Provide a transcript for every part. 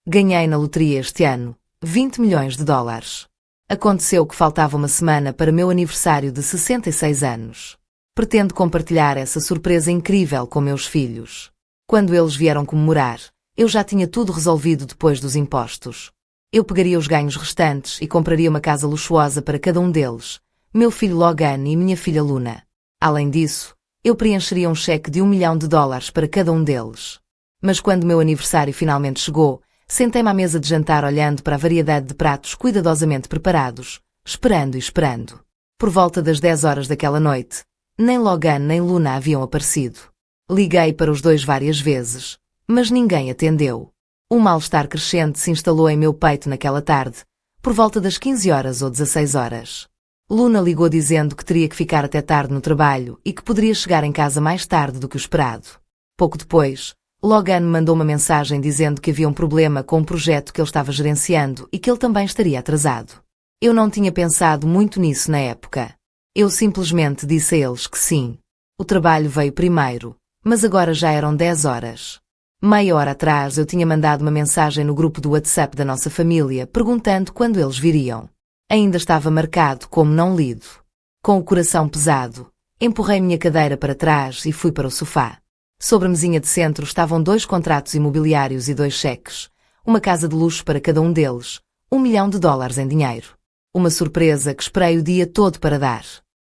Ganhei na loteria este ano 20 milhões de dólares. Aconteceu que faltava uma semana para meu aniversário de 66 anos. Pretendo compartilhar essa surpresa incrível com meus filhos. Quando eles vieram comemorar, eu já tinha tudo resolvido depois dos impostos. Eu pegaria os ganhos restantes e compraria uma casa luxuosa para cada um deles, meu filho Logan e minha filha Luna. Além disso, eu preencheria um cheque de $1 milhão para cada um deles. Mas quando meu aniversário finalmente chegou, sentei-me à mesa de jantar olhando para a variedade de pratos cuidadosamente preparados, esperando e esperando. Por volta das 10 horas daquela noite, nem Logan nem Luna haviam aparecido. Liguei para os dois várias vezes, mas ninguém atendeu. Um mal-estar crescente se instalou em meu peito naquela tarde, por volta das 15 horas ou 16 horas. Luna ligou dizendo que teria que ficar até tarde no trabalho e que poderia chegar em casa mais tarde do que o esperado. Pouco depois, Logan me mandou uma mensagem dizendo que havia um problema com um projeto que ele estava gerenciando e que ele também estaria atrasado. Eu não tinha pensado muito nisso na época. Eu simplesmente disse a eles que sim. O trabalho veio primeiro, mas agora já eram 10 horas. Meia hora atrás eu tinha mandado uma mensagem no grupo do WhatsApp da nossa família perguntando quando eles viriam. Ainda estava marcado como não lido. Com o coração pesado, empurrei minha cadeira para trás e fui para o sofá. Sobre a mesinha de centro estavam 2 contratos imobiliários e 2 cheques, uma casa de luxo para cada um deles, $1 milhão em dinheiro. Uma surpresa que esperei o dia todo para dar.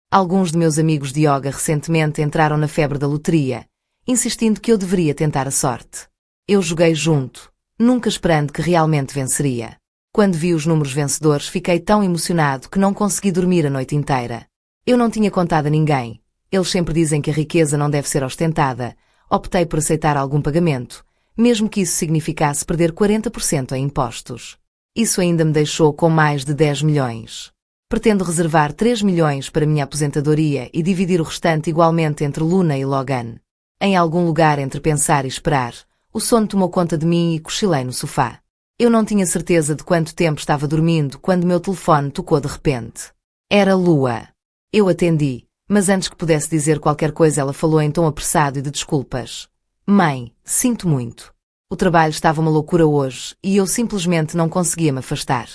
Alguns de meus amigos de yoga recentemente entraram na febre da loteria, insistindo que eu deveria tentar a sorte. Eu joguei junto, nunca esperando que realmente venceria. Quando vi os números vencedores, fiquei tão emocionado que não consegui dormir a noite inteira. Eu não tinha contado a ninguém. Eles sempre dizem que a riqueza não deve ser ostentada. Optei por aceitar algum pagamento, mesmo que isso significasse perder 40% em impostos. Isso ainda me deixou com mais de 10 milhões. Pretendo reservar 3 milhões para minha aposentadoria e dividir o restante igualmente entre Luna e Logan. Em algum lugar entre pensar e esperar, o sono tomou conta de mim e cochilei no sofá. Eu não tinha certeza de quanto tempo estava dormindo quando meu telefone tocou de repente. Era Lua. Eu atendi, mas antes que pudesse dizer qualquer coisa ela falou em tom apressado e de desculpas. Mãe, sinto muito. O trabalho estava uma loucura hoje e eu simplesmente não conseguia me afastar.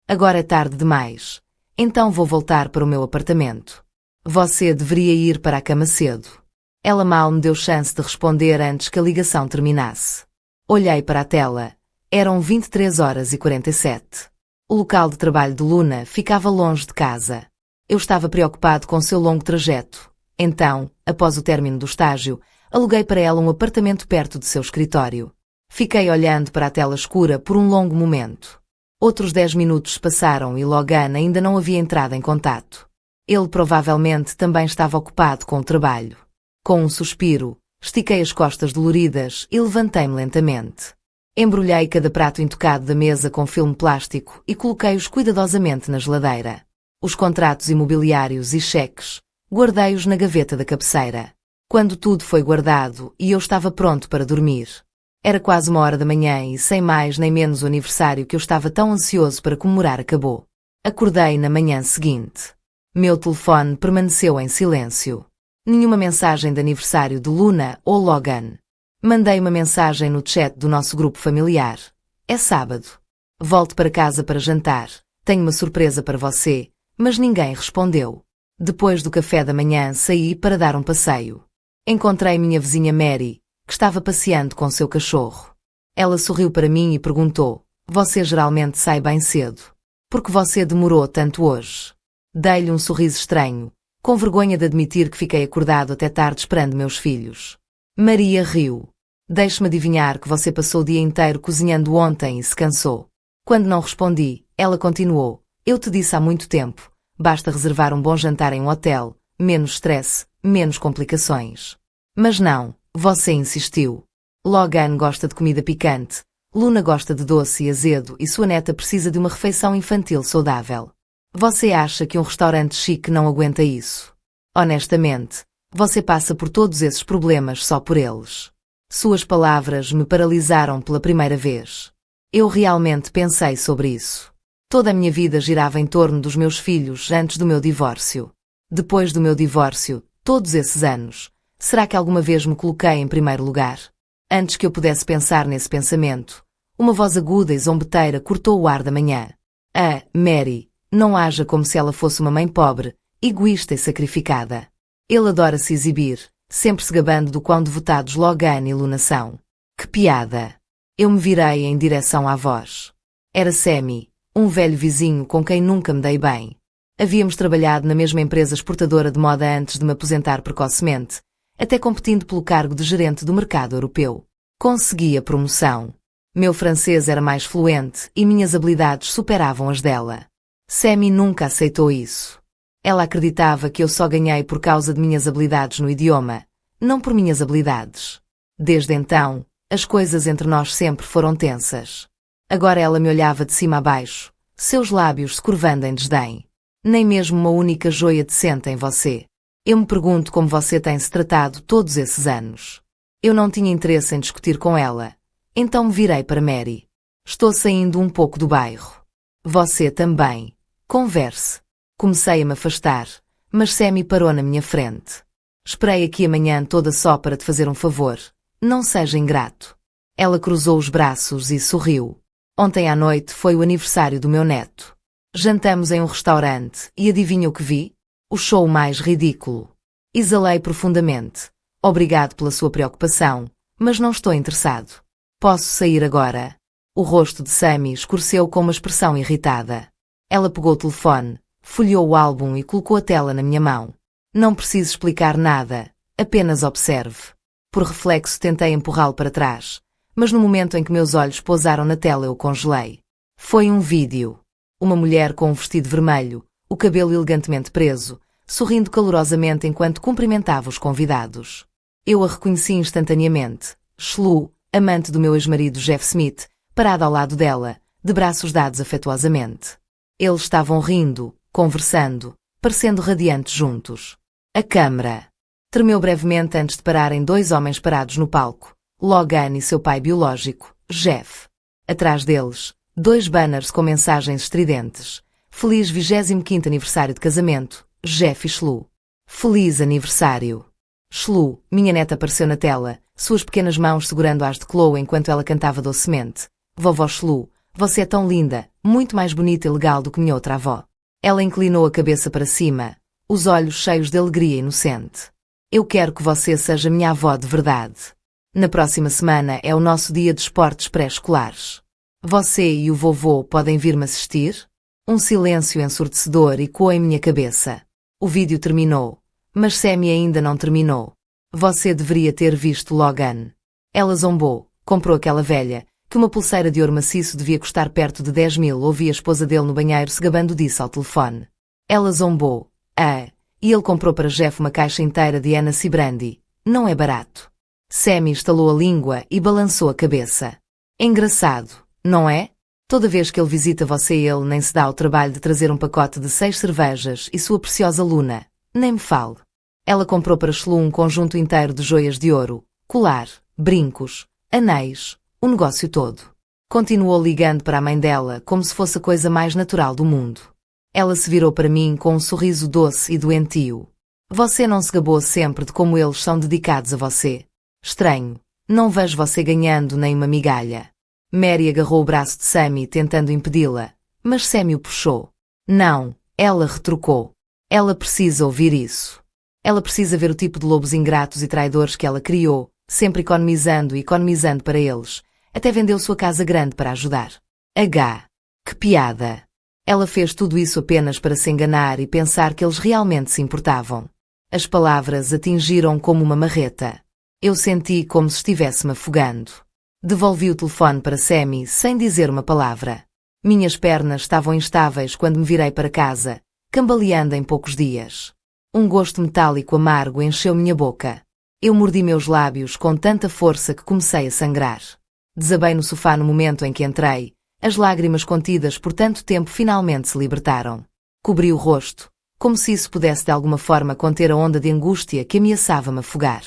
Agora é tarde demais. Então vou voltar para o meu apartamento. Você deveria ir para a cama cedo. Ela mal me deu chance de responder antes que a ligação terminasse. Olhei para a tela. Eram 23 horas e 47. O local de trabalho de Luna ficava longe de casa. Eu estava preocupado com seu longo trajeto. Então, após o término do estágio, aluguei para ela um apartamento perto de seu escritório. Fiquei olhando para a tela escura por um longo momento. Outros 10 minutos passaram e Logan ainda não havia entrado em contato. Ele provavelmente também estava ocupado com o trabalho. Com um suspiro, estiquei as costas doloridas e levantei-me lentamente. Embrulhei cada prato intocado da mesa com filme plástico e coloquei-os cuidadosamente na geladeira. Os contratos imobiliários e cheques, guardei-os na gaveta da cabeceira. Quando tudo foi guardado e eu estava pronto para dormir. Era quase 1 hora da manhã e sem mais nem menos o aniversário que eu estava tão ansioso para comemorar acabou. Acordei na manhã seguinte. Meu telefone permaneceu em silêncio. Nenhuma mensagem de aniversário de Luna ou Logan. Mandei uma mensagem no chat do nosso grupo familiar. É sábado. Volte para casa para jantar. Tenho uma surpresa para você, mas ninguém respondeu. Depois do café da manhã saí para dar um passeio. Encontrei minha vizinha Mary, que estava passeando com seu cachorro. Ela sorriu para mim e perguntou: você geralmente sai bem cedo. Por que você demorou tanto hoje? Dei-lhe um sorriso estranho, com vergonha de admitir que fiquei acordado até tarde esperando meus filhos. Maria riu. Deixe-me adivinhar que você passou o dia inteiro cozinhando ontem e se cansou. Quando não respondi, ela continuou: eu te disse há muito tempo, basta reservar um bom jantar em um hotel, menos stress, menos complicações. Mas não, você insistiu. Logan gosta de comida picante, Luna gosta de doce e azedo e sua neta precisa de uma refeição infantil saudável. Você acha que um restaurante chique não aguenta isso? Honestamente, você passa por todos esses problemas só por eles. Suas palavras me paralisaram pela primeira vez. Eu realmente pensei sobre isso. Toda a minha vida girava em torno dos meus filhos antes do meu divórcio. Depois do meu divórcio, todos esses anos, será que alguma vez me coloquei em primeiro lugar? Antes que eu pudesse pensar nesse pensamento, Uma voz aguda e zombeteira cortou o ar da manhã. Ah, Mary, não haja como se ela fosse uma mãe pobre, egoísta e sacrificada. Ele adora se exibir, sempre se gabando do quão devotados Logan e Luna são. Que piada! Eu me virei em direção à voz. Era Sammy, um velho vizinho com quem nunca me dei bem. Havíamos trabalhado na mesma empresa exportadora de moda antes de me aposentar precocemente, até competindo pelo cargo de gerente do mercado europeu. Consegui a promoção. Meu francês era mais fluente e minhas habilidades superavam as dela. Sammy nunca aceitou isso. Ela acreditava que eu só ganhei por causa de minhas habilidades no idioma, não por minhas habilidades. Desde então, as coisas entre nós sempre foram tensas. Agora ela me olhava de cima a baixo, seus lábios se curvando em desdém. Nem mesmo uma única joia decente em você. Eu me pergunto como você tem se tratado todos esses anos. Eu não tinha interesse em discutir com ela. Então me virei para Mary. Estou saindo um pouco do bairro. Você também. Converse. Comecei a me afastar, mas Sammy parou na minha frente. Esperei aqui a manhã toda só para te fazer um favor. Não seja ingrato. Ela cruzou os braços e sorriu. Ontem à noite foi o aniversário do meu neto. Jantamos em um restaurante e adivinha o que vi? O show mais ridículo. Exalei profundamente. Obrigado pela sua preocupação, mas não estou interessado. Posso sair agora? O rosto de Sammy escureceu com uma expressão irritada. Ela pegou o telefone, folheou o álbum e colocou a tela na minha mão. Não preciso explicar nada, apenas observe. Por reflexo tentei empurrá-lo para trás, mas no momento em que meus olhos pousaram na tela eu congelei. Foi um vídeo. Uma mulher com um vestido vermelho, o cabelo elegantemente preso, sorrindo calorosamente enquanto cumprimentava os convidados. Eu a reconheci instantaneamente. Shlu, amante do meu ex-marido Jeff Smith, parada ao lado dela, de braços dados afetuosamente. Eles estavam rindo, conversando, parecendo radiantes juntos. A câmara tremeu brevemente antes de pararem dois homens parados no palco, Logan e seu pai biológico, Jeff. Atrás deles, dois banners com mensagens estridentes. Feliz 25º aniversário de casamento, Jeff e Shlu. Feliz aniversário. Shlu, minha neta, apareceu na tela, suas pequenas mãos segurando as de Chloe enquanto ela cantava docemente. Vovó Shlu, você é tão linda, muito mais bonita e legal do que minha outra avó. Ela inclinou a cabeça para cima, os olhos cheios de alegria inocente. Eu quero que você seja minha avó de verdade. Na próxima semana é o nosso dia de esportes pré-escolares. Você e o vovô podem vir-me assistir? Um silêncio ensurdecedor ecoou em minha cabeça. O vídeo terminou, mas Sammy ainda não terminou. Você deveria ter visto Logan. Ela zombou, comprou aquela velha, que uma pulseira de ouro maciço devia custar perto de 10.000. Ouvi a esposa dele no banheiro se gabando disso ao telefone. Ela zombou. E ele comprou para Jeff uma caixa inteira de Hennessy Brandy. Não é barato. Sammy estalou a língua e balançou a cabeça. Engraçado, não é? Toda vez que ele visita você ele nem se dá o trabalho de trazer um pacote de 6 cervejas e sua preciosa Luna. Nem me fale. Ela comprou para Shlu um conjunto inteiro de joias de ouro, colar, brincos, anéis, o negócio todo. Continuou ligando para a mãe dela como se fosse a coisa mais natural do mundo. Ela se virou para mim com um sorriso doce e doentio. Você não se gabou sempre de como eles são dedicados a você. Estranho. Não vejo você ganhando nem uma migalha. Mary agarrou o braço de Sammy tentando impedi-la, mas Sammy o puxou. Não, ela retrucou. Ela precisa ouvir isso. Ela precisa ver o tipo de lobos ingratos e traidores que ela criou, sempre economizando e economizando para eles, até vendeu sua casa grande para ajudar. Que piada! Ela fez tudo isso apenas para se enganar e pensar que eles realmente se importavam. As palavras atingiram como uma marreta. Eu senti como se estivesse-me afogando. Devolvi o telefone para Sammy sem dizer uma palavra. Minhas pernas estavam instáveis quando me virei para casa, cambaleando em poucos dias. Um gosto metálico amargo encheu minha boca. Eu mordi meus lábios com tanta força que comecei a sangrar. Desabei no sofá no momento em que entrei. As lágrimas contidas por tanto tempo finalmente se libertaram. Cobri o rosto, como se isso pudesse de alguma forma conter a onda de angústia que ameaçava me afogar.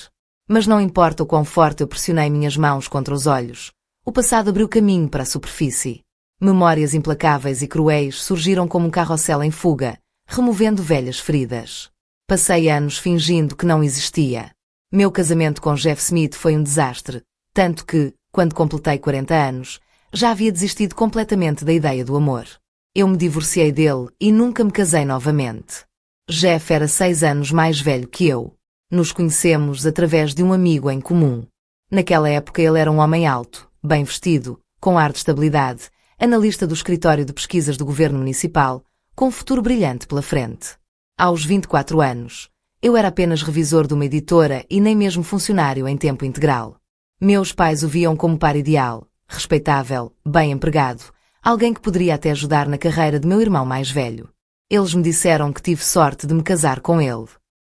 Mas não importa o quão forte eu pressionei minhas mãos contra os olhos, o passado abriu caminho para a superfície. Memórias implacáveis e cruéis surgiram como um carrossel em fuga, removendo velhas feridas. Passei anos fingindo que não existia. Meu casamento com Jeff Smith foi um desastre, tanto que, quando completei 40 anos, Já havia desistido completamente da ideia do amor. Eu me divorciei dele e nunca me casei novamente. Jeff era 6 anos mais velho que eu. Nos conhecemos através de um amigo em comum. Naquela época ele era um homem alto, bem vestido, com ar de estabilidade, analista do escritório de pesquisas do governo municipal, com um futuro brilhante pela frente. Aos 24 anos, eu era apenas revisor de uma editora e nem mesmo funcionário em tempo integral. Meus pais o viam como par ideal, respeitável, bem empregado, alguém que poderia até ajudar na carreira de meu irmão mais velho. Eles me disseram que tive sorte de me casar com ele.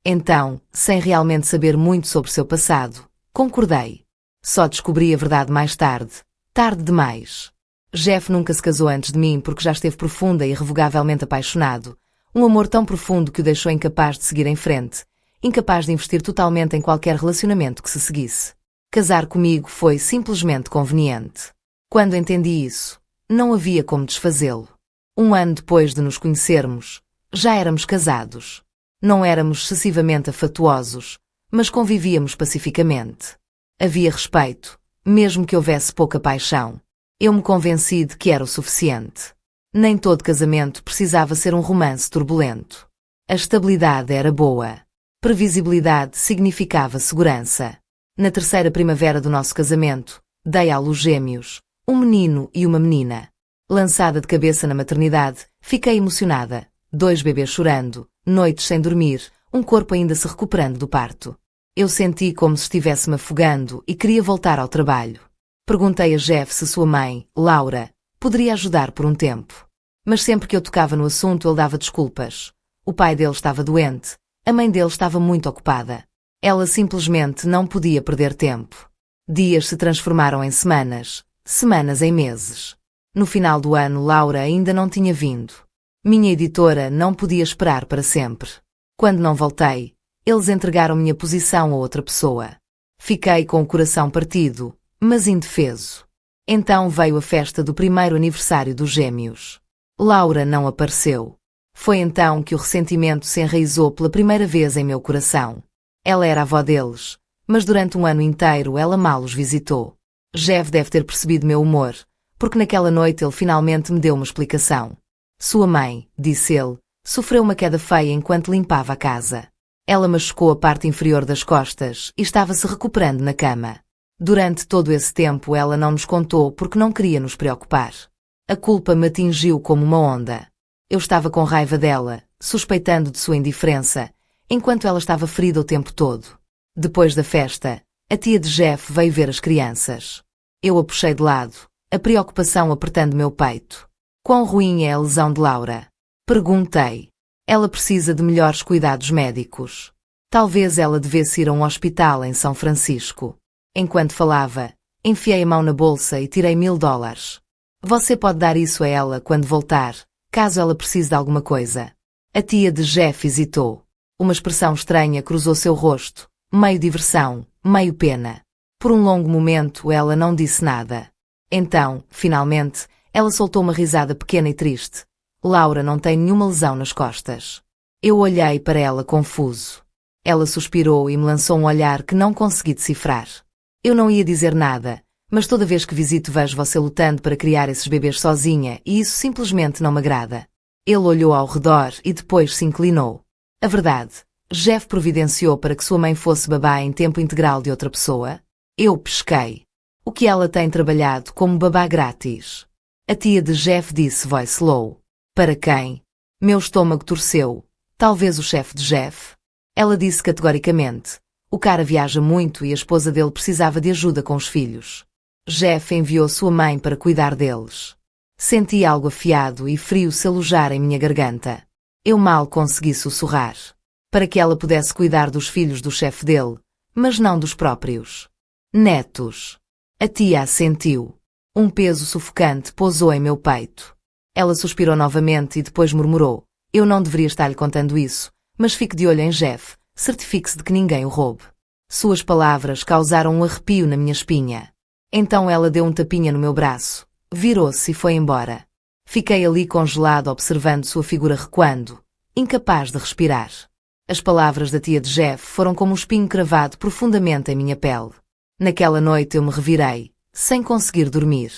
Então, sem realmente saber muito sobre seu passado, concordei. Só descobri a verdade mais tarde. Tarde demais. Jeff nunca se casou antes de mim porque já esteve profunda e irrevogavelmente apaixonado. Um amor tão profundo que o deixou incapaz de seguir em frente, incapaz de investir totalmente em qualquer relacionamento que se seguisse. Casar comigo foi simplesmente conveniente. Quando entendi isso, não havia como desfazê-lo. Um ano depois de nos conhecermos, já éramos casados. Não éramos excessivamente afatuosos, mas convivíamos pacificamente. Havia respeito, mesmo que houvesse pouca paixão. Eu me convenci de que era o suficiente. Nem todo casamento precisava ser um romance turbulento. A estabilidade era boa. Previsibilidade significava segurança. Na terceira primavera do nosso casamento, dei à luz gêmeos, um menino e uma menina. Lançada de cabeça na maternidade, fiquei emocionada. 2 bebês chorando, noites sem dormir, um corpo ainda se recuperando do parto. Eu senti como se estivesse me afogando e queria voltar ao trabalho. Perguntei a Jeff se sua mãe, Laura, poderia ajudar por um tempo. Mas sempre que eu tocava no assunto ele dava desculpas. O pai dele estava doente, a mãe dele estava muito ocupada. Ela simplesmente não podia perder tempo. Dias se transformaram em semanas, semanas em meses. No final do ano Laura ainda não tinha vindo. Minha editora não podia esperar para sempre. Quando não voltei, eles entregaram minha posição a outra pessoa. Fiquei com o coração partido, mas indefeso. Então veio a festa do primeiro aniversário dos gêmeos. Laura não apareceu. Foi então que o ressentimento se enraizou pela primeira vez em meu coração. Ela era a avó deles, mas durante um ano inteiro ela mal os visitou. Jeff deve ter percebido meu humor, porque naquela noite ele finalmente me deu uma explicação. Sua mãe, disse ele, sofreu uma queda feia enquanto limpava a casa. Ela machucou a parte inferior das costas e estava se recuperando na cama. Durante todo esse tempo ela não nos contou porque não queria nos preocupar. A culpa me atingiu como uma onda. Eu estava com raiva dela, suspeitando de sua indiferença, enquanto ela estava ferida o tempo todo. Depois da festa, a tia de Jeff veio ver as crianças. Eu a puxei de lado, a preocupação apertando meu peito. Quão ruim é a lesão de Laura? Perguntei. Ela precisa de melhores cuidados médicos. Talvez ela devesse ir a um hospital em São Francisco. Enquanto falava, enfiei a mão na bolsa e tirei $1000. Você pode dar isso a ela quando voltar, caso ela precise de alguma coisa. A tia de Jeff hesitou. Uma expressão estranha cruzou seu rosto, meio diversão, meio pena. Por um longo momento ela não disse nada. Então, finalmente, ela soltou uma risada pequena e triste. Laura não tem nenhuma lesão nas costas. Eu olhei para ela confuso. Ela suspirou e me lançou um olhar que não consegui decifrar. Eu não ia dizer nada, mas toda vez que visito vejo você lutando para criar esses bebês sozinha e isso simplesmente não me agrada. Ele olhou ao redor e depois se inclinou. A verdade, Jeff providenciou para que sua mãe fosse babá em tempo integral de outra pessoa? Eu pesquei. O que ela tem trabalhado como babá grátis? A tia de Jeff disse voice low. Para quem? Meu estômago torceu. Talvez o chefe de Jeff? Ela disse categoricamente. O cara viaja muito e a esposa dele precisava de ajuda com os filhos. Jeff enviou sua mãe para cuidar deles. Senti algo afiado e frio se alojar em minha garganta. Eu mal consegui sussurrar. Para que ela pudesse cuidar dos filhos do chefe dele, mas não dos próprios. Netos. A tia assentiu. Um peso sufocante pousou em meu peito. Ela suspirou novamente e depois murmurou. Eu não deveria estar lhe contando isso, mas fique de olho em Jeff, certifique-se de que ninguém o roube. Suas palavras causaram um arrepio na minha espinha. Então ela deu um tapinha no meu braço, virou-se e foi embora. Fiquei ali congelado observando sua figura recuando, incapaz de respirar. As palavras da tia de Jeff foram como um espinho cravado profundamente em minha pele. Naquela noite eu me revirei, sem conseguir dormir.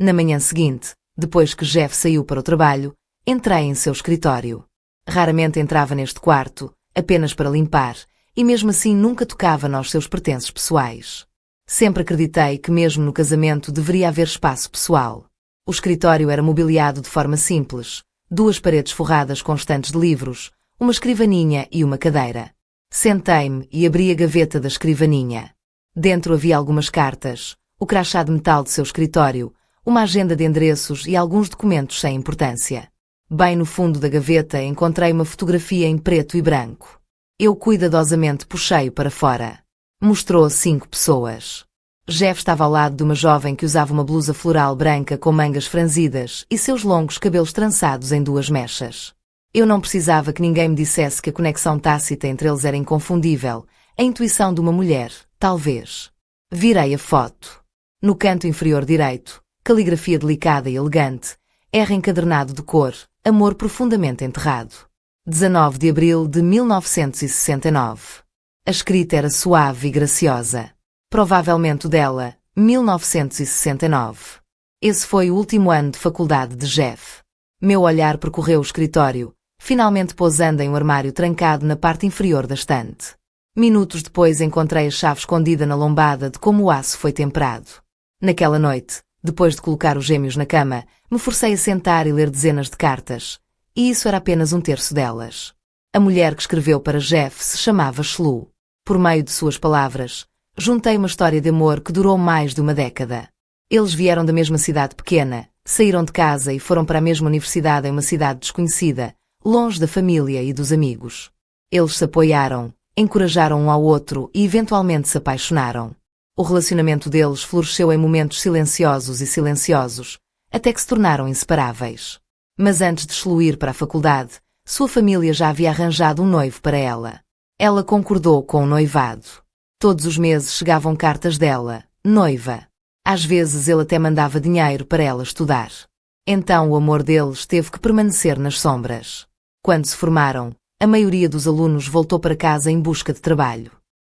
Na manhã seguinte, depois que Jeff saiu para o trabalho, entrei em seu escritório. Raramente entrava neste quarto, apenas para limpar, e mesmo assim nunca tocava nos seus pertences pessoais. Sempre acreditei que mesmo no casamento deveria haver espaço pessoal. O escritório era mobiliado de forma simples, 2 paredes forradas com estantes de livros, uma escrivaninha e uma cadeira. Sentei-me e abri a gaveta da escrivaninha. Dentro havia algumas cartas, o crachá de metal de seu escritório, uma agenda de endereços e alguns documentos sem importância. Bem no fundo da gaveta encontrei uma fotografia em preto e branco. Eu cuidadosamente puxei-o para fora. Mostrou 5 pessoas. Jeff estava ao lado de uma jovem que usava uma blusa floral branca com mangas franzidas e seus longos cabelos trançados em 2 mechas. Eu não precisava que ninguém me dissesse que a conexão tácita entre eles era inconfundível, a intuição de uma mulher, talvez. Virei a foto. No canto inferior direito, caligrafia delicada e elegante, R encadernado de cor, amor profundamente enterrado. 19 de abril de 1969. A escrita era suave e graciosa. Provavelmente o dela, 1969. Esse foi o último ano de faculdade de Jeff. Meu olhar percorreu o escritório, finalmente pousando em um armário trancado na parte inferior da estante. Minutos depois encontrei a chave escondida na lombada de como o aço foi temperado. Naquela noite, depois de colocar os gêmeos na cama, me forcei a sentar e ler dezenas de cartas. E isso era apenas 1/3 delas. A mulher que escreveu para Jeff se chamava Shlu. Por meio de suas palavras, juntei uma história de amor que durou mais de uma década. Eles vieram da mesma cidade pequena, saíram de casa e foram para a mesma universidade em uma cidade desconhecida, longe da família e dos amigos. Eles se apoiaram, encorajaram um ao outro e eventualmente se apaixonaram. O relacionamento deles floresceu em momentos silenciosos e silenciosos, até que se tornaram inseparáveis. Mas antes de Shlu ir para a faculdade, sua família já havia arranjado um noivo para ela. Ela concordou com o noivado. Todos os meses chegavam cartas dela, noiva. Às vezes ele até mandava dinheiro para ela estudar. Então o amor deles teve que permanecer nas sombras. Quando se formaram, a maioria dos alunos voltou para casa em busca de trabalho.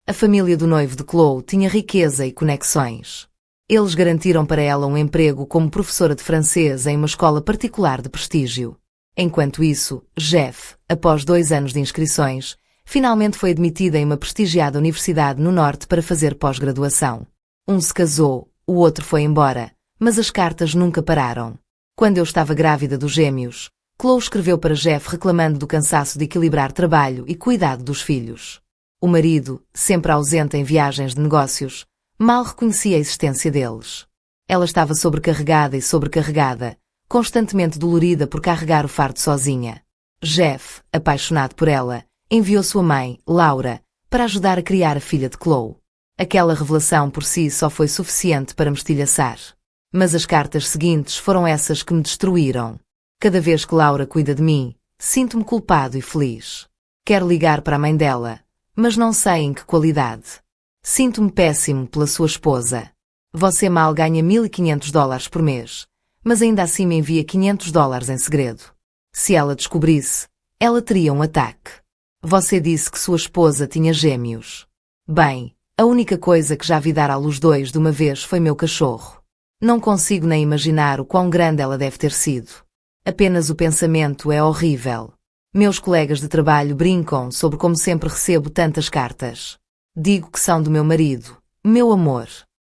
A família do noivo de Chloe tinha riqueza e conexões. Eles garantiram para ela um emprego como professora de francês em uma escola particular de prestígio. Enquanto isso, Jeff, após 2 anos de inscrições, finalmente foi admitida em uma prestigiada universidade no norte para fazer pós-graduação. Um se casou, o outro foi embora, mas as cartas nunca pararam. Quando eu estava grávida dos gêmeos, Chloe escreveu para Jeff reclamando do cansaço de equilibrar trabalho e cuidado dos filhos. O marido, sempre ausente em viagens de negócios, mal reconhecia a existência deles. Ela estava sobrecarregada e sobrecarregada, constantemente dolorida por carregar o fardo sozinha. Jeff, apaixonado por ela, enviou sua mãe, Laura, para ajudar a criar a filha de Chloe. Aquela revelação por si só foi suficiente para me estilhaçar. Mas as cartas seguintes foram essas que me destruíram. Cada vez que Laura cuida de mim, sinto-me culpado e feliz. Quero ligar para a mãe dela, mas não sei em que qualidade. Sinto-me péssimo pela sua esposa. Você mal ganha $1.500 por mês, mas ainda assim me envia $500 em segredo. Se ela descobrisse, ela teria um ataque. Você disse que sua esposa tinha gêmeos. Bem, a única coisa que já vi dar à luz 2 de uma vez foi meu cachorro. Não consigo nem imaginar o quão grande ela deve ter sido. Apenas o pensamento é horrível. Meus colegas de trabalho brincam sobre como sempre recebo tantas cartas. Digo que são do meu marido, meu amor.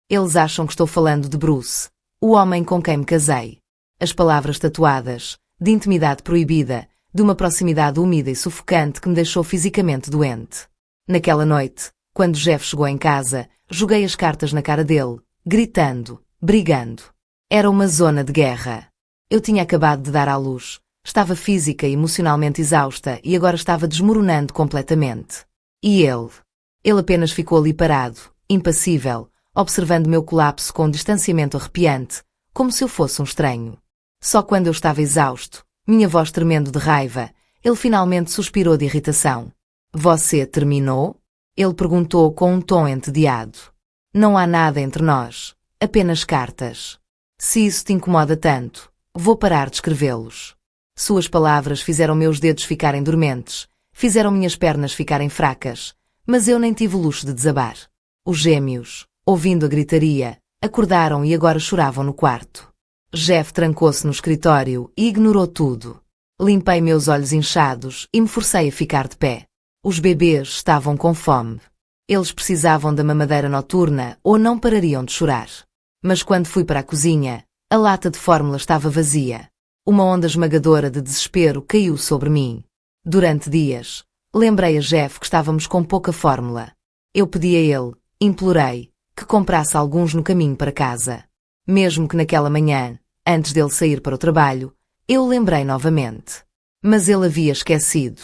Eles acham que estou falando de Bruce, o homem com quem me casei. As palavras tatuadas, de intimidade proibida, de uma proximidade úmida e sufocante que me deixou fisicamente doente. Naquela noite, quando Jeff chegou em casa, joguei as cartas na cara dele, gritando, brigando. Era uma zona de guerra. Eu tinha acabado de dar à luz, estava física e emocionalmente exausta e agora estava desmoronando completamente. E ele apenas ficou ali parado, impassível, observando meu colapso com um distanciamento arrepiante, como se eu fosse um estranho. Só quando eu estava exausto, minha voz tremendo de raiva, ele finalmente suspirou de irritação. Você terminou? Ele perguntou com um tom entediado. Não há nada entre nós, apenas cartas. Se isso te incomoda tanto, vou parar de escrevê-los. Suas palavras fizeram meus dedos ficarem dormentes, fizeram minhas pernas ficarem fracas, mas eu nem tive o luxo de desabar. Os gêmeos, ouvindo a gritaria, acordaram e agora choravam no quarto. Jeff trancou-se no escritório e ignorou tudo. Limpei meus olhos inchados e me forcei a ficar de pé. Os bebês estavam com fome. Eles precisavam da mamadeira noturna ou não parariam de chorar. Mas quando fui para a cozinha, a lata de fórmula estava vazia. Uma onda esmagadora de desespero caiu sobre mim. Durante dias, lembrei a Jeff que estávamos com pouca fórmula. Eu pedi a ele, implorei, que comprasse alguns no caminho para casa. Mesmo que naquela manhã, antes dele sair para o trabalho, eu o lembrei novamente. Mas ele havia esquecido.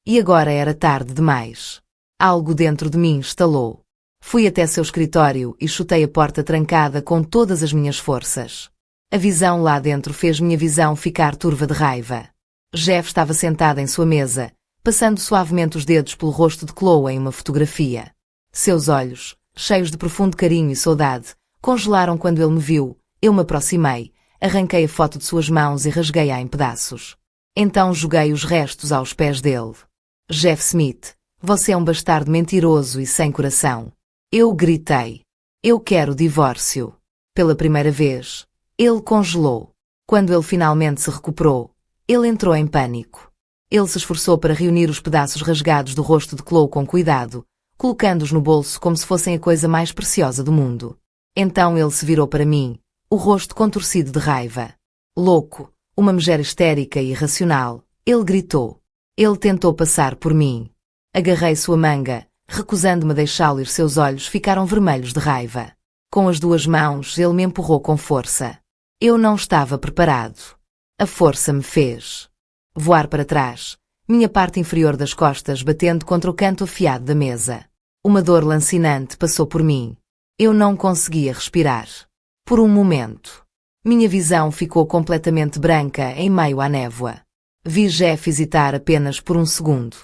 E agora era tarde demais. Algo dentro de mim estalou. Fui até seu escritório e chutei a porta trancada com todas as minhas forças. A visão lá dentro fez minha visão ficar turva de raiva. Jeff estava sentada em sua mesa, passando suavemente os dedos pelo rosto de Chloe em uma fotografia. Seus olhos, cheios de profundo carinho e saudade, congelaram quando ele me viu. Eu me aproximei, arranquei a foto de suas mãos e rasguei-a em pedaços. Então joguei os restos aos pés dele. Jeff Smith, você é um bastardo mentiroso e sem coração. Eu gritei. Eu quero divórcio. Pela primeira vez, ele congelou. Quando ele finalmente se recuperou, ele entrou em pânico. Ele se esforçou para reunir os pedaços rasgados do rosto de Chloe com cuidado, colocando-os no bolso como se fossem a coisa mais preciosa do mundo. Então ele se virou para mim, o rosto contorcido de raiva. Louco, uma megera histérica e irracional, ele gritou. Ele tentou passar por mim. Agarrei sua manga, recusando-me a deixá-lo ir. Seus olhos ficaram vermelhos de raiva. Com as duas mãos ele me empurrou com força. Eu não estava preparado. A força me fez voar para trás, minha parte inferior das costas batendo contra o canto afiado da mesa. Uma dor lancinante passou por mim. Eu não conseguia respirar. Por um momento. Minha visão ficou completamente branca em meio à névoa. Vi Jeff hesitar apenas por um segundo.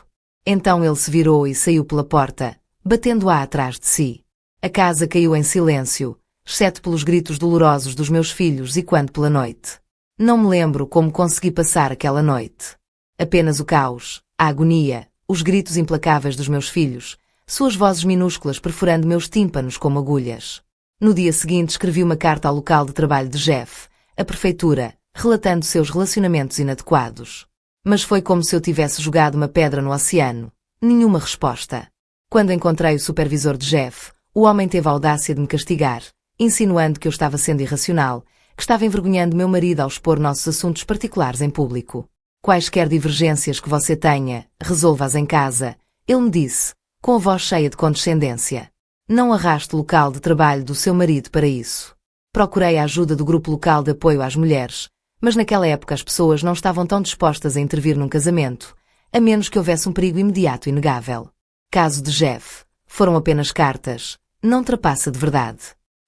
Então ele se virou e saiu pela porta, batendo-a atrás de si. A casa caiu em silêncio, exceto pelos gritos dolorosos dos meus filhos e quando pela noite. Não me lembro como consegui passar aquela noite. Apenas o caos, a agonia, os gritos implacáveis dos meus filhos, suas vozes minúsculas perfurando meus tímpanos como agulhas. No dia seguinte escrevi uma carta ao local de trabalho de Jeff, a prefeitura, relatando seus relacionamentos inadequados. Mas foi como se eu tivesse jogado uma pedra no oceano. Nenhuma resposta. Quando encontrei o supervisor de Jeff, o homem teve a audácia de me castigar, insinuando que eu estava sendo irracional, que estava envergonhando meu marido ao expor nossos assuntos particulares em público. Quaisquer divergências que você tenha, resolva-as em casa, ele me disse, com a voz cheia de condescendência. Não arraste o local de trabalho do seu marido para isso. Procurei a ajuda do grupo local de apoio às mulheres, mas naquela época as pessoas não estavam tão dispostas a intervir num casamento, a menos que houvesse um perigo imediato e inegável. Caso de Jeff, foram apenas cartas, não trapaça de verdade.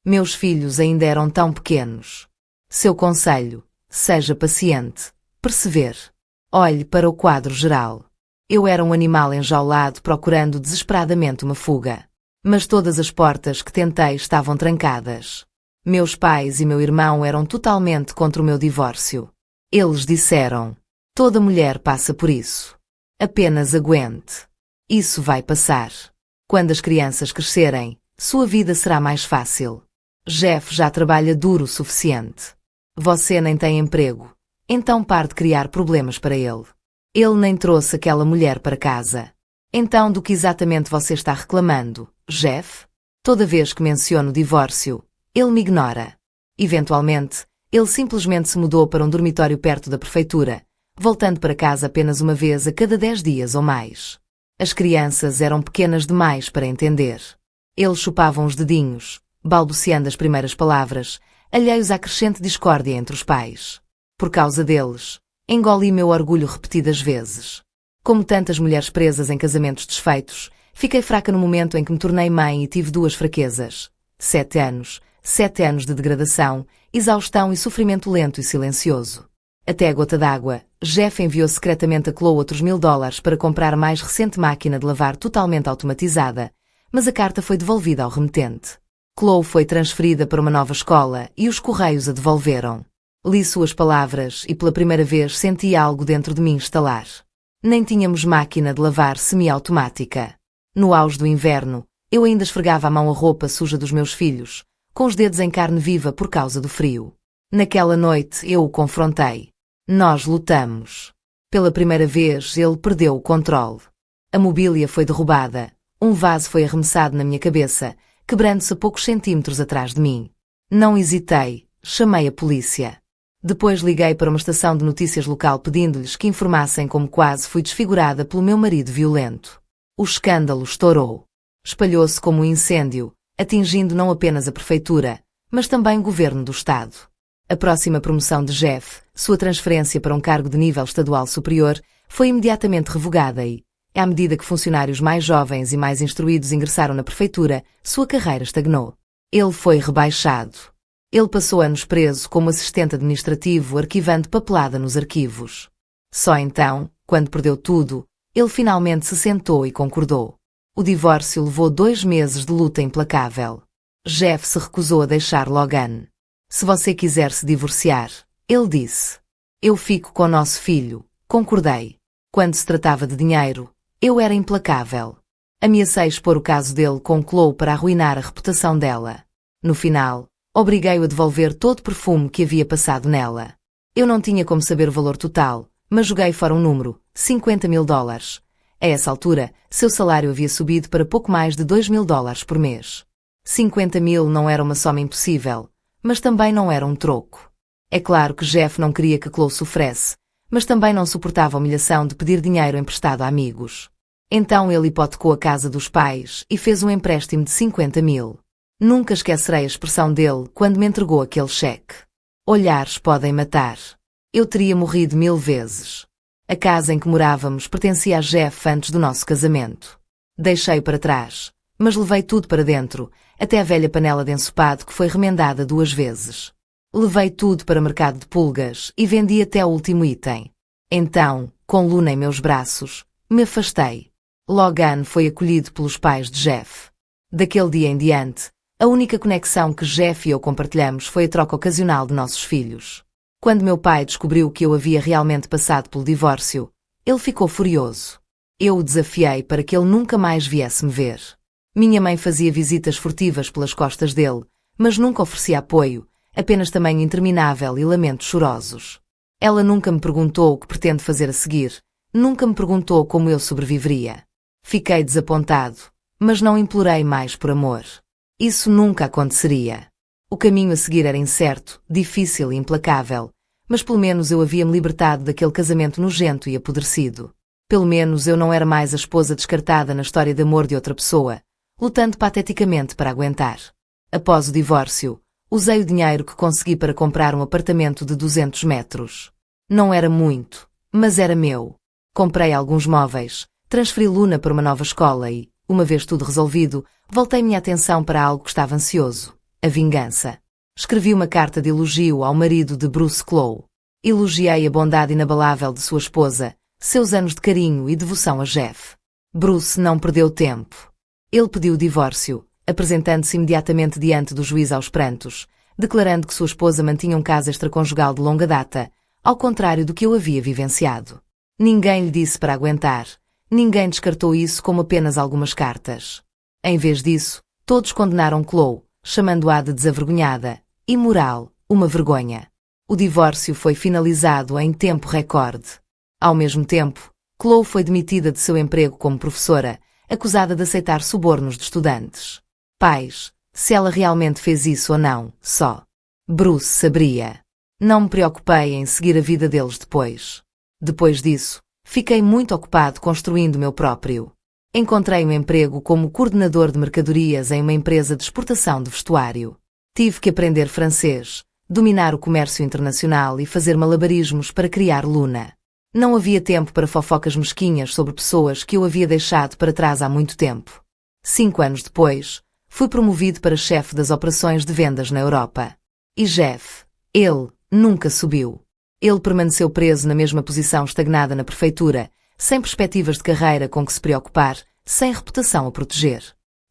Meus filhos ainda eram tão pequenos. Seu conselho, seja paciente, persevere. Olhe para o quadro geral. Eu era um animal enjaulado procurando desesperadamente uma fuga. Mas todas as portas que tentei estavam trancadas. Meus pais e meu irmão eram totalmente contra o meu divórcio. Eles disseram, toda mulher passa por isso. Apenas aguente. Isso vai passar. Quando as crianças crescerem, sua vida será mais fácil. Jeff já trabalha duro o suficiente. Você nem tem emprego, então pare de criar problemas para ele. Ele nem trouxe aquela mulher para casa. Então do que exatamente você está reclamando, Jeff? Toda vez que menciono o divórcio, ele me ignora. Eventualmente, ele simplesmente se mudou para um dormitório perto da prefeitura, voltando para casa apenas uma vez a cada 10 dias ou mais. As crianças eram pequenas demais para entender. Eles chupavam os dedinhos, balbuciando as primeiras palavras, alheios à crescente discórdia entre os pais. Por causa deles, engoli meu orgulho repetidas vezes. Como tantas mulheres presas em casamentos desfeitos, fiquei fraca no momento em que me tornei mãe e tive duas fraquezas. 7 anos de degradação, exaustão e sofrimento lento e silencioso. Até a gota d'água, Jeff enviou secretamente a Chloe outros $1000 para comprar a mais recente máquina de lavar totalmente automatizada, mas a carta foi devolvida ao remetente. Chloe foi transferida para uma nova escola e os correios a devolveram. Li suas palavras e pela primeira vez senti algo dentro de mim estalar. Nem tínhamos máquina de lavar semiautomática. No auge do inverno, eu ainda esfregava à mão a roupa suja dos meus filhos, com os dedos em carne viva por causa do frio. Naquela noite eu o confrontei. Nós lutamos. Pela primeira vez ele perdeu o controle. A mobília foi derrubada, um vaso foi arremessado na minha cabeça, quebrando-se a poucos centímetros atrás de mim. Não hesitei, chamei a polícia. Depois liguei para uma estação de notícias local pedindo-lhes que informassem como quase fui desfigurada pelo meu marido violento. O escândalo estourou. Espalhou-se como um incêndio, atingindo não apenas a prefeitura, mas também o governo do estado. A próxima promoção de Jeff, sua transferência para um cargo de nível estadual superior, foi imediatamente revogada e, à medida que funcionários mais jovens e mais instruídos ingressaram na prefeitura, sua carreira estagnou. Ele foi rebaixado. Ele passou anos preso como assistente administrativo arquivando papelada nos arquivos. Só então, quando perdeu tudo, ele finalmente se sentou e concordou. O divórcio levou 2 meses de luta implacável. Jeff se recusou a deixar Logan. Se você quiser se divorciar, ele disse. Eu fico com nosso filho, concordei. Quando se tratava de dinheiro, eu era implacável. Ameacei expor o caso dele com Chloe para arruinar a reputação dela. No final, obriguei-o a devolver todo o perfume que havia passado nela. Eu não tinha como saber o valor total, mas joguei fora um número, $50.000. A essa altura, seu salário havia subido para pouco mais de $2.000 por mês. 50.000 não era uma soma impossível, mas também não era um troco. É claro que Jeff não queria que Chloe sofresse, mas também não suportava a humilhação de pedir dinheiro emprestado a amigos. Então ele hipotecou a casa dos pais e fez um empréstimo de 50.000. Nunca esquecerei a expressão dele quando me entregou aquele cheque. Olhares podem matar. Eu teria morrido 1000 vezes. A casa em que morávamos pertencia a Jeff antes do nosso casamento. Deixei-o para trás, mas levei tudo para dentro, até a velha panela de ensopado que foi remendada 2 vezes. Levei tudo para o mercado de pulgas e vendi até o último item. Então, com Luna em meus braços, me afastei. Logan foi acolhido pelos pais de Jeff. Daquele dia em diante, a única conexão que Jeff e eu compartilhamos foi a troca ocasional de nossos filhos. Quando meu pai descobriu que eu havia realmente passado pelo divórcio, ele ficou furioso. Eu o desafiei para que ele nunca mais viesse me ver. Minha mãe fazia visitas furtivas pelas costas dele, mas nunca oferecia apoio, apenas tamanho interminável e lamentos chorosos. Ela nunca me perguntou o que pretende fazer a seguir, nunca me perguntou como eu sobreviveria. Fiquei desapontado, mas não implorei mais por amor. Isso nunca aconteceria. O caminho a seguir era incerto, difícil e implacável, mas pelo menos eu havia-me libertado daquele casamento nojento e apodrecido. Pelo menos eu não era mais a esposa descartada na história de amor de outra pessoa, lutando pateticamente para aguentar. Após o divórcio, usei o dinheiro que consegui para comprar um apartamento de 200 metros. Não era muito, mas era meu. Comprei alguns móveis, transferi Luna para uma nova escola e, uma vez tudo resolvido, voltei minha atenção para algo que estava ansioso: a vingança. Escrevi uma carta de elogio ao marido de Bruce Chloe. Elogiei a bondade inabalável de sua esposa, seus anos de carinho e devoção a Jeff. Bruce não perdeu tempo. Ele pediu o divórcio, apresentando-se imediatamente diante do juiz aos prantos, declarando que sua esposa mantinha um caso extraconjugal de longa data, ao contrário do que eu havia vivenciado. Ninguém lhe disse para aguentar, ninguém descartou isso como apenas algumas cartas. Em vez disso, todos condenaram Chloe, chamando-a de desavergonhada, imoral, uma vergonha. O divórcio foi finalizado em tempo recorde. Ao mesmo tempo, Chloe foi demitida de seu emprego como professora, acusada de aceitar subornos de estudantes. Pais, se ela realmente fez isso ou não, só Bruce saberia. Não me preocupei em seguir a vida deles depois. Depois disso, fiquei muito ocupado construindo o meu próprio. Encontrei um emprego como coordenador de mercadorias em uma empresa de exportação de vestuário. Tive que aprender francês, dominar o comércio internacional e fazer malabarismos para criar Luna. Não havia tempo para fofocas mesquinhas sobre pessoas que eu havia deixado para trás há muito tempo. 5 anos depois, fui promovido para chefe das operações de vendas na Europa. E Jeff, ele, nunca subiu. Ele permaneceu preso na mesma posição estagnada na prefeitura, sem perspectivas de carreira com que se preocupar, sem reputação a proteger.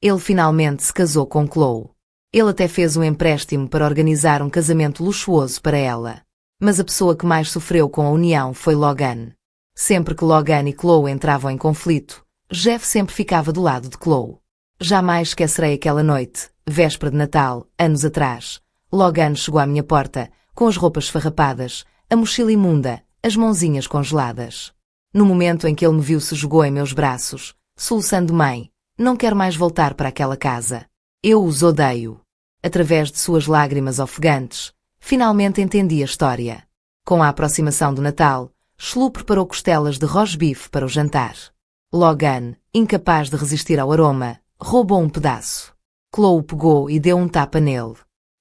Ele finalmente se casou com Chloe. Ele até fez um empréstimo para organizar um casamento luxuoso para ela. Mas a pessoa que mais sofreu com a união foi Logan. Sempre que Logan e Chloe entravam em conflito, Jeff sempre ficava do lado de Chloe. Jamais esquecerei aquela noite, véspera de Natal, anos atrás. Logan chegou à minha porta, com as roupas esfarrapadas, a mochila imunda, as mãozinhas congeladas. No momento em que ele me viu, se jogou em meus braços, soluçando: mãe, não quero mais voltar para aquela casa. Eu os odeio. Através de suas lágrimas ofegantes, finalmente entendi a história. Com a aproximação do Natal, Shlu preparou costelas de roast-beef para o jantar. Logan, incapaz de resistir ao aroma, roubou um pedaço. Chloe pegou e deu um tapa nele.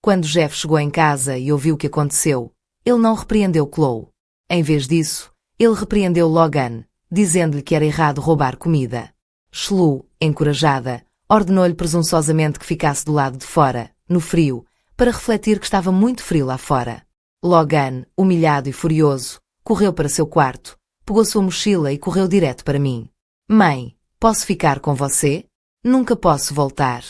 Quando Jeff chegou em casa e ouviu o que aconteceu, ele não repreendeu Chloe. Em vez disso, ele repreendeu Logan, dizendo-lhe que era errado roubar comida. Shlu, encorajada, ordenou-lhe presunçosamente que ficasse do lado de fora, no frio, para refletir que estava muito frio lá fora. Logan, humilhado e furioso, correu para seu quarto, pegou sua mochila e correu direto para mim. Mãe, posso ficar com você? Nunca posso voltar.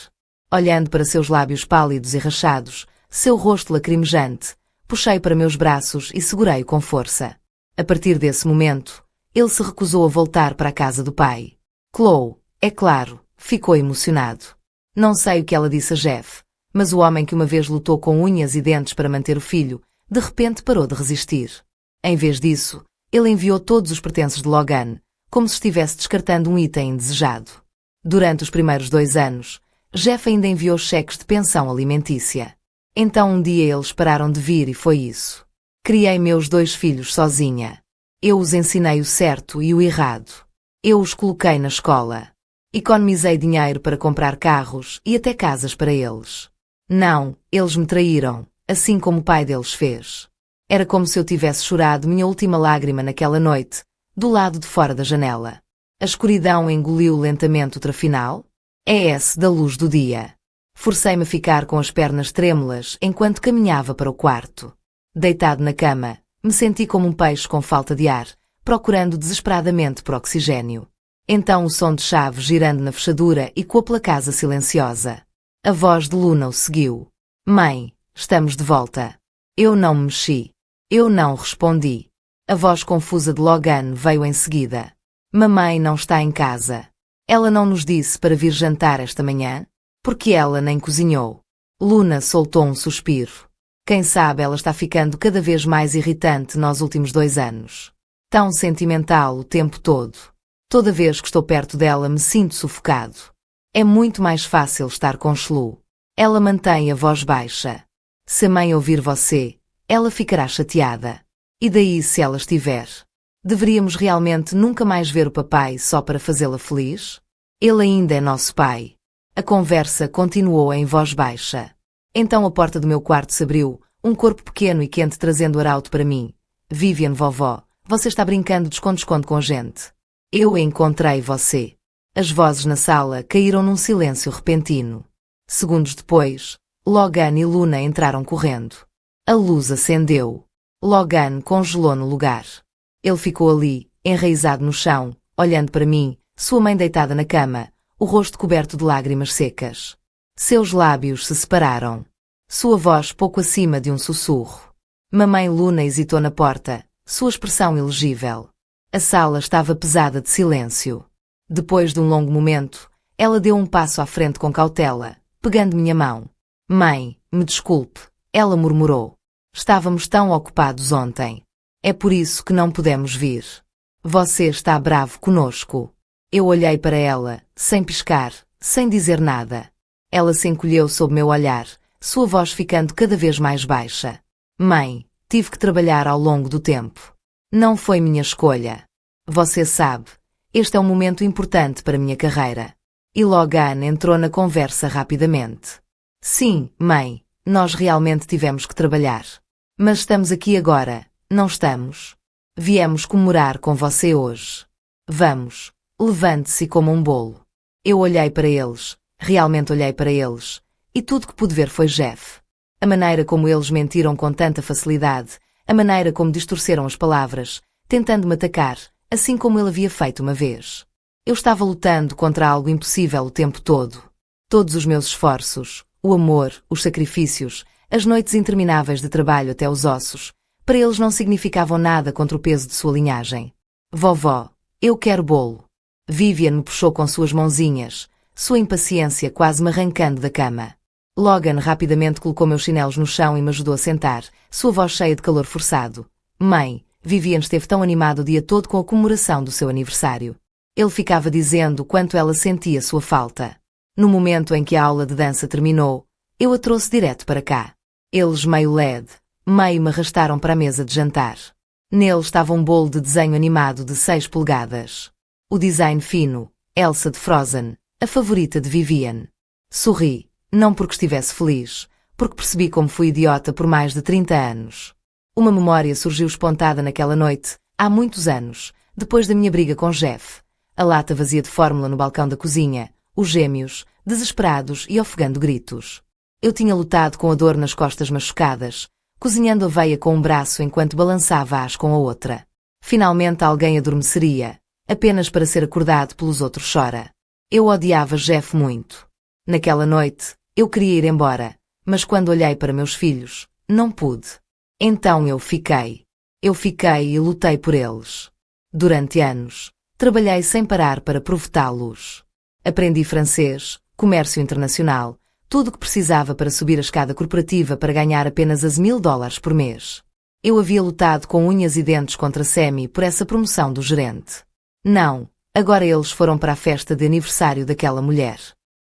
Olhando para seus lábios pálidos e rachados, seu rosto lacrimejante, puxei para meus braços e segurei-o com força. A partir desse momento, ele se recusou a voltar para a casa do pai. Chloe, é claro, ficou emocionado. Não sei o que ela disse a Jeff, mas o homem que uma vez lutou com unhas e dentes para manter o filho, de repente parou de resistir. Em vez disso, ele enviou todos os pertences de Logan, como se estivesse descartando um item indesejado. Durante os primeiros 2 anos, Jeff ainda enviou cheques de pensão alimentícia. Então um dia eles pararam de vir e foi isso. Criei meus 2 filhos sozinha. Eu os ensinei o certo e o errado. Eu os coloquei na escola. Economizei dinheiro para comprar carros e até casas para eles. Não, eles me traíram, assim como o pai deles fez. Era como se eu tivesse chorado minha última lágrima naquela noite, do lado de fora da janela. A escuridão engoliu lentamente o trafinal. É esse da luz do dia. Forcei-me a ficar com as pernas trêmulas enquanto caminhava para o quarto. Deitado na cama, me senti como um peixe com falta de ar, procurando desesperadamente por oxigênio. Então o som de chave girando na fechadura ecoou pela casa silenciosa. A voz de Luna o seguiu. Mãe, estamos de volta. Eu não me mexi. Eu não respondi. A voz confusa de Logan veio em seguida. Mamãe não está em casa. Ela não nos disse para vir jantar esta manhã? Porque ela nem cozinhou. Luna soltou um suspiro. Quem sabe ela está ficando cada vez mais irritante nos últimos 2 anos. Tão sentimental o tempo todo. Toda vez que estou perto dela me sinto sufocado. É muito mais fácil estar com Shlu. Ela mantém a voz baixa. Se a mãe ouvir você, ela ficará chateada. E daí se ela estiver? Deveríamos realmente nunca mais ver o papai só para fazê-la feliz? Ele ainda é nosso pai. A conversa continuou em voz baixa. Então a porta do meu quarto se abriu, um corpo pequeno e quente trazendo arauto para mim. Vivian, vovó, você está brincando de esconde-esconde com a gente. Eu encontrei você. As vozes na sala caíram num silêncio repentino. Segundos depois, Logan e Luna entraram correndo. A luz acendeu. Logan congelou no lugar. Ele ficou ali, enraizado no chão, olhando para mim, sua mãe deitada na cama, o rosto coberto de lágrimas secas. Seus lábios se separaram. Sua voz pouco acima de um sussurro. Mamãe Luna hesitou na porta, sua expressão ilegível. A sala estava pesada de silêncio. Depois de um longo momento, ela deu um passo à frente com cautela, pegando minha mão. Mãe, me desculpe, ela murmurou. Estávamos tão ocupados ontem. É por isso que não pudemos vir. Você está bravo conosco. Eu olhei para ela, sem piscar, sem dizer nada. Ela se encolheu sob meu olhar, sua voz ficando cada vez mais baixa. Mãe, tive que trabalhar ao longo do tempo. Não foi minha escolha. Você sabe, este é um momento importante para minha carreira. E Logan entrou na conversa rapidamente. Sim, mãe, nós realmente tivemos que trabalhar. Mas estamos aqui agora, não estamos? Viemos comemorar com você hoje. Vamos, levante-se e coma um bolo. Eu olhei para eles, realmente olhei para eles, e tudo que pude ver foi Jeff. A maneira como eles mentiram com tanta facilidade, a maneira como distorceram as palavras, tentando me atacar, assim como ele havia feito uma vez. Eu estava lutando contra algo impossível o tempo todo. Todos os meus esforços, o amor, os sacrifícios, as noites intermináveis de trabalho até os ossos, para eles não significavam nada contra o peso de sua linhagem. Vovó, eu quero bolo. Vivian me puxou com suas mãozinhas, sua impaciência quase me arrancando da cama. Logan rapidamente colocou meus chinelos no chão e me ajudou a sentar, sua voz cheia de calor forçado. Mãe, Vivian esteve tão animado o dia todo com a comemoração do seu aniversário. Ele ficava dizendo quanto ela sentia sua falta. No momento em que a aula de dança terminou, eu a trouxe direto para cá. Eles meio me arrastaram para a mesa de jantar. Nele estava um bolo de desenho animado de 6 polegadas. O design fino, Elsa de Frozen, a favorita de Vivian. Sorri, não porque estivesse feliz, porque percebi como fui idiota por mais de 30 anos. Uma memória surgiu espontada naquela noite, há muitos anos, depois da minha briga com Jeff. A lata vazia de fórmula no balcão da cozinha, os gêmeos, desesperados e ofegando gritos. Eu tinha lutado com a dor nas costas machucadas, cozinhando aveia com um braço enquanto balançava-as com a outra. Finalmente alguém adormeceria, apenas para ser acordado pelos outros chora. Eu odiava Jeff muito. Naquela noite, eu queria ir embora, mas quando olhei para meus filhos, não pude. Então eu fiquei e lutei por eles. Durante anos, trabalhei sem parar para provocá-los. Aprendi francês, comércio internacional, tudo o que precisava para subir a escada corporativa para ganhar apenas as $1000 por mês. Eu havia lutado com unhas e dentes contra Sammy por essa promoção do gerente. Não, agora eles foram para a festa de aniversário daquela mulher.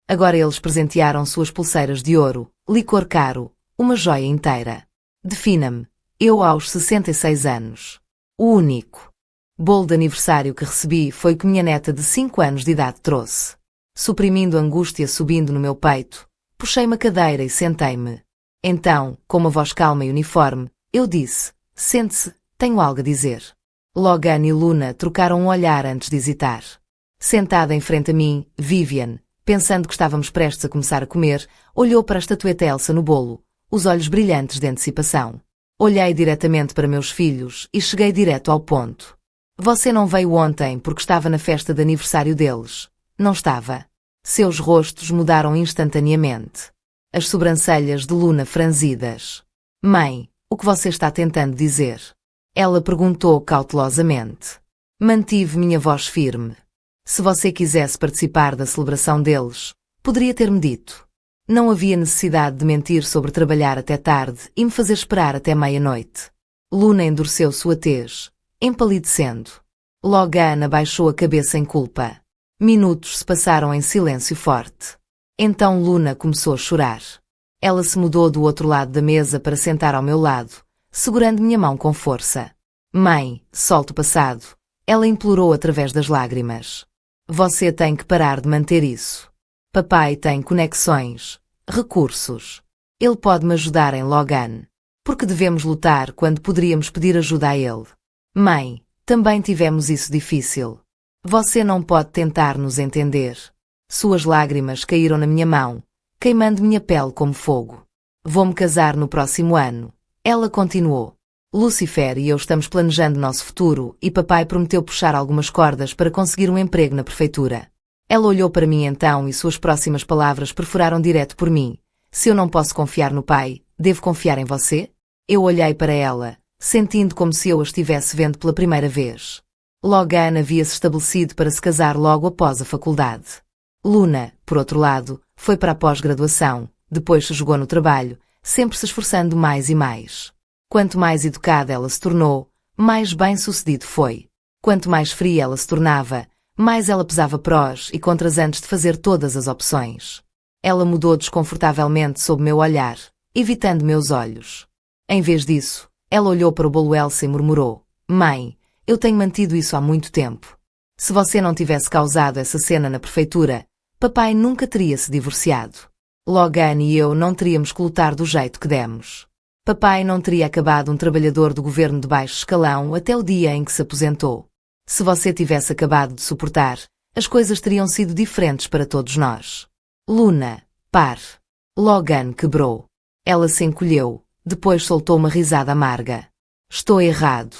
Agora eles presentearam suas pulseiras de ouro, licor caro, uma joia inteira. Defina-me, eu aos 66 anos. O único bolo de aniversário que recebi foi o que minha neta de 5 anos de idade trouxe. Suprimindo a angústia subindo no meu peito, puxei uma cadeira e sentei-me. Então, com uma voz calma e uniforme, eu disse, sente-se, tenho algo a dizer. Logan e Luna trocaram um olhar antes de hesitar. Sentada em frente a mim, Vivian, pensando que estávamos prestes a começar a comer, olhou para a estatueta Elsa no bolo, os olhos brilhantes de antecipação. Olhei diretamente para meus filhos e cheguei direto ao ponto. Você não veio ontem porque estava na festa de aniversário deles. Não estava. Seus rostos mudaram instantaneamente. As sobrancelhas de Luna franzidas. Mãe, o que você está tentando dizer? Ela perguntou cautelosamente. Mantive minha voz firme. Se você quisesse participar da celebração deles, poderia ter-me dito. Não havia necessidade de mentir sobre trabalhar até tarde e me fazer esperar até meia-noite. Luna endureceu sua tez, empalidecendo. Logan abaixou a cabeça em culpa. Minutos se passaram em silêncio forte. Então Luna começou a chorar. Ela se mudou do outro lado da mesa para sentar ao meu lado, segurando minha mão com força. Mãe, solte o passado. Ela implorou através das lágrimas. Você tem que parar de manter isso. Papai tem conexões, recursos. Ele pode me ajudar em Logan. Porque devemos lutar quando poderíamos pedir ajuda a ele? Mãe, também tivemos isso difícil. Você não pode tentar nos entender. Suas lágrimas caíram na minha mão, queimando minha pele como fogo. Vou-me casar no próximo ano. Ela continuou. Lucifer e eu estamos planejando nosso futuro e papai prometeu puxar algumas cordas para conseguir um emprego na prefeitura. Ela olhou para mim então e suas próximas palavras perfuraram direto por mim. Se eu não posso confiar no pai, devo confiar em você? Eu olhei para ela, sentindo como se eu a estivesse vendo pela primeira vez. Logan havia-se estabelecido para se casar logo após a faculdade. Luna, por outro lado, foi para a pós-graduação, depois se jogou no trabalho, sempre se esforçando mais e mais. Quanto mais educada ela se tornou, mais bem-sucedido foi. Quanto mais fria ela se tornava, mais ela pesava prós e contras antes de fazer todas as opções. Ela mudou desconfortavelmente sob meu olhar, evitando meus olhos. Em vez disso, ela olhou para o bolo Elsa e murmurou, Mãe, eu tenho mantido isso há muito tempo. Se você não tivesse causado essa cena na prefeitura, papai nunca teria se divorciado. Logan e eu não teríamos que lutar do jeito que demos. Papai não teria acabado um trabalhador do governo de baixo escalão até o dia em que se aposentou. Se você tivesse acabado de suportar, as coisas teriam sido diferentes para todos nós. Luna, pare. Logan quebrou. Ela se encolheu, depois soltou uma risada amarga. Estou errado.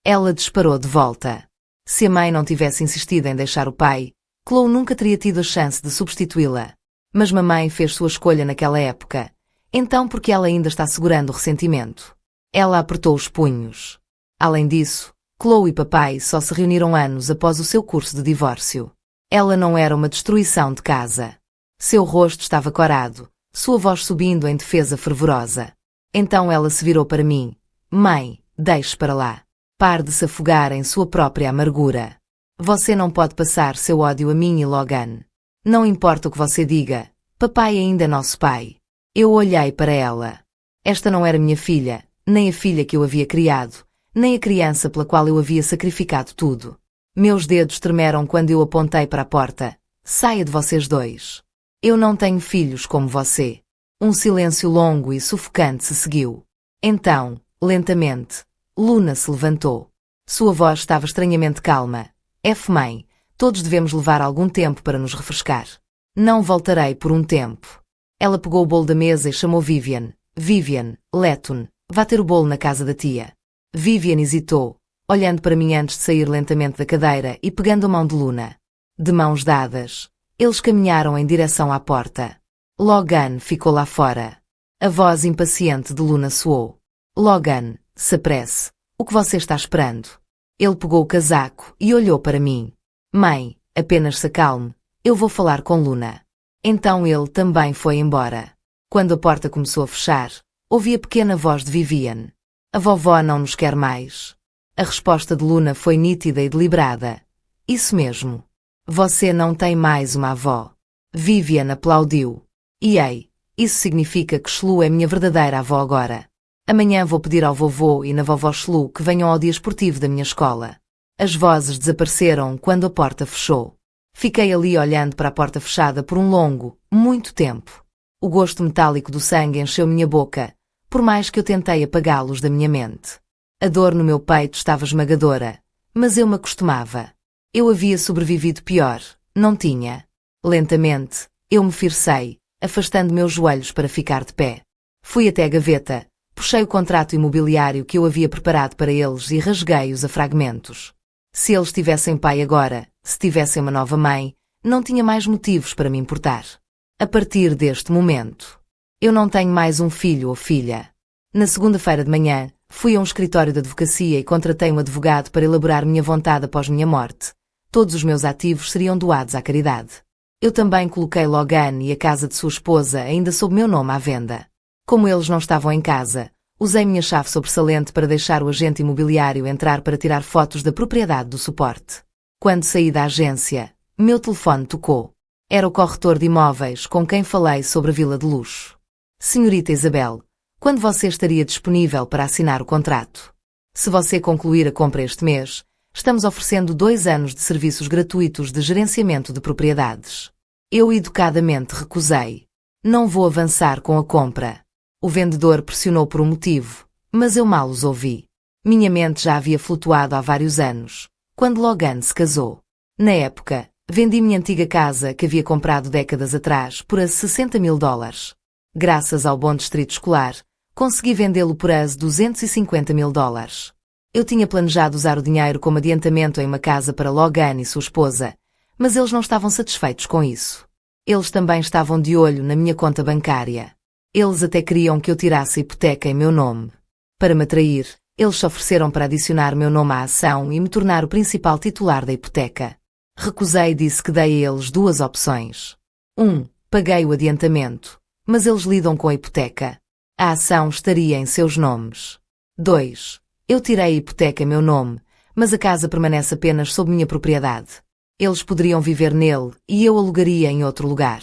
Ela disparou de volta. Se a mãe não tivesse insistido em deixar o pai, Chloe nunca teria tido a chance de substituí-la. Mas mamãe fez sua escolha naquela época. Então por que ela ainda está segurando o ressentimento? Ela apertou os punhos. Além disso, Chloe e papai só se reuniram anos após o seu curso de divórcio. Ela não era uma destruição de casa. Seu rosto estava corado, Sua voz subindo em defesa fervorosa. Então ela se virou para mim. Mãe, deixe para lá. Pare de se afogar em sua própria amargura. Você não pode passar seu ódio a mim e Logan. Não importa o que você diga, papai ainda é nosso pai. Eu olhei para ela. Esta não era minha filha, nem a filha que eu havia criado, nem a criança pela qual eu havia sacrificado tudo. Meus dedos tremeram quando eu apontei para a porta. Saia de vocês dois. Eu não tenho filhos como você. Um silêncio longo e sufocante se seguiu. Então, lentamente, Luna se levantou. Sua voz estava estranhamente calma. Mãe, todos devemos levar algum tempo para nos refrescar. Não voltarei por um tempo. Ela pegou o bolo da mesa e chamou Vivian. Vivian, Letton, vá ter o bolo na casa da tia. Vivian hesitou, olhando para mim antes de sair lentamente da cadeira e pegando a mão de Luna. De mãos dadas, eles caminharam em direção à porta. Logan ficou lá fora. A voz impaciente de Luna soou. Logan, se apresse. O que você está esperando? Ele pegou o casaco e olhou para mim. Mãe, apenas se acalme. Eu vou falar com Luna. Então ele também foi embora. Quando a porta começou a fechar, ouvi a pequena voz de Vivian. A vovó não nos quer mais. A resposta de Luna foi nítida e deliberada. Isso mesmo. Você não tem mais uma avó. Vivian aplaudiu. E ei, isso significa que Shlu é minha verdadeira avó agora. Amanhã vou pedir ao vovô e na vovó Shlu que venham ao dia esportivo da minha escola. As vozes desapareceram quando a porta fechou. Fiquei ali olhando para a porta fechada por um longo, muito tempo. O gosto metálico do sangue encheu minha boca, por mais que eu tentei apagá-los da minha mente. A dor no meu peito estava esmagadora, mas eu me acostumava. Eu havia sobrevivido pior, não tinha. Lentamente, eu me fircei, afastando meus joelhos para ficar de pé. Fui até a gaveta, puxei o contrato imobiliário que eu havia preparado para eles e rasguei-os a fragmentos. Se eles tivessem pai agora, se tivessem uma nova mãe, não tinha mais motivos para me importar. A partir deste momento, eu não tenho mais um filho ou filha. Na segunda-feira de manhã, fui a um escritório de advocacia e contratei um advogado para elaborar minha vontade após minha morte. Todos os meus ativos seriam doados à caridade. Eu também coloquei Logan e a casa de sua esposa ainda sob meu nome à venda. Como eles não estavam em casa, usei minha chave sobressalente para deixar o agente imobiliário entrar para tirar fotos da propriedade do suporte. Quando saí da agência, meu telefone tocou. Era o corretor de imóveis com quem falei sobre a vila de luxo. Senhorita Isabel, quando você estaria disponível para assinar o contrato? Se você concluir a compra este mês, estamos oferecendo 2 anos de serviços gratuitos de gerenciamento de propriedades. Eu educadamente recusei. Não vou avançar com a compra. O vendedor pressionou por um motivo, mas eu mal os ouvi. Minha mente já havia flutuado há vários anos, quando Logan se casou. Na época, vendi minha antiga casa que havia comprado décadas atrás por a $60.000. Graças ao bom distrito escolar, consegui vendê-lo por a $250.000. Eu tinha planejado usar o dinheiro como adiantamento em uma casa para Logan e sua esposa, mas eles não estavam satisfeitos com isso. Eles também estavam de olho na minha conta bancária. Eles até queriam que eu tirasse a hipoteca em meu nome. Para me atrair, eles se ofereceram para adicionar meu nome à ação e me tornar o principal titular da hipoteca. Recusei e disse que dei a eles 2 opções. 1. Paguei o adiantamento, mas eles lidam com a hipoteca. A ação estaria em seus nomes. 2. Eu tirei a hipoteca em meu nome, mas a casa permanece apenas sob minha propriedade. Eles poderiam viver nele e eu alugaria em outro lugar.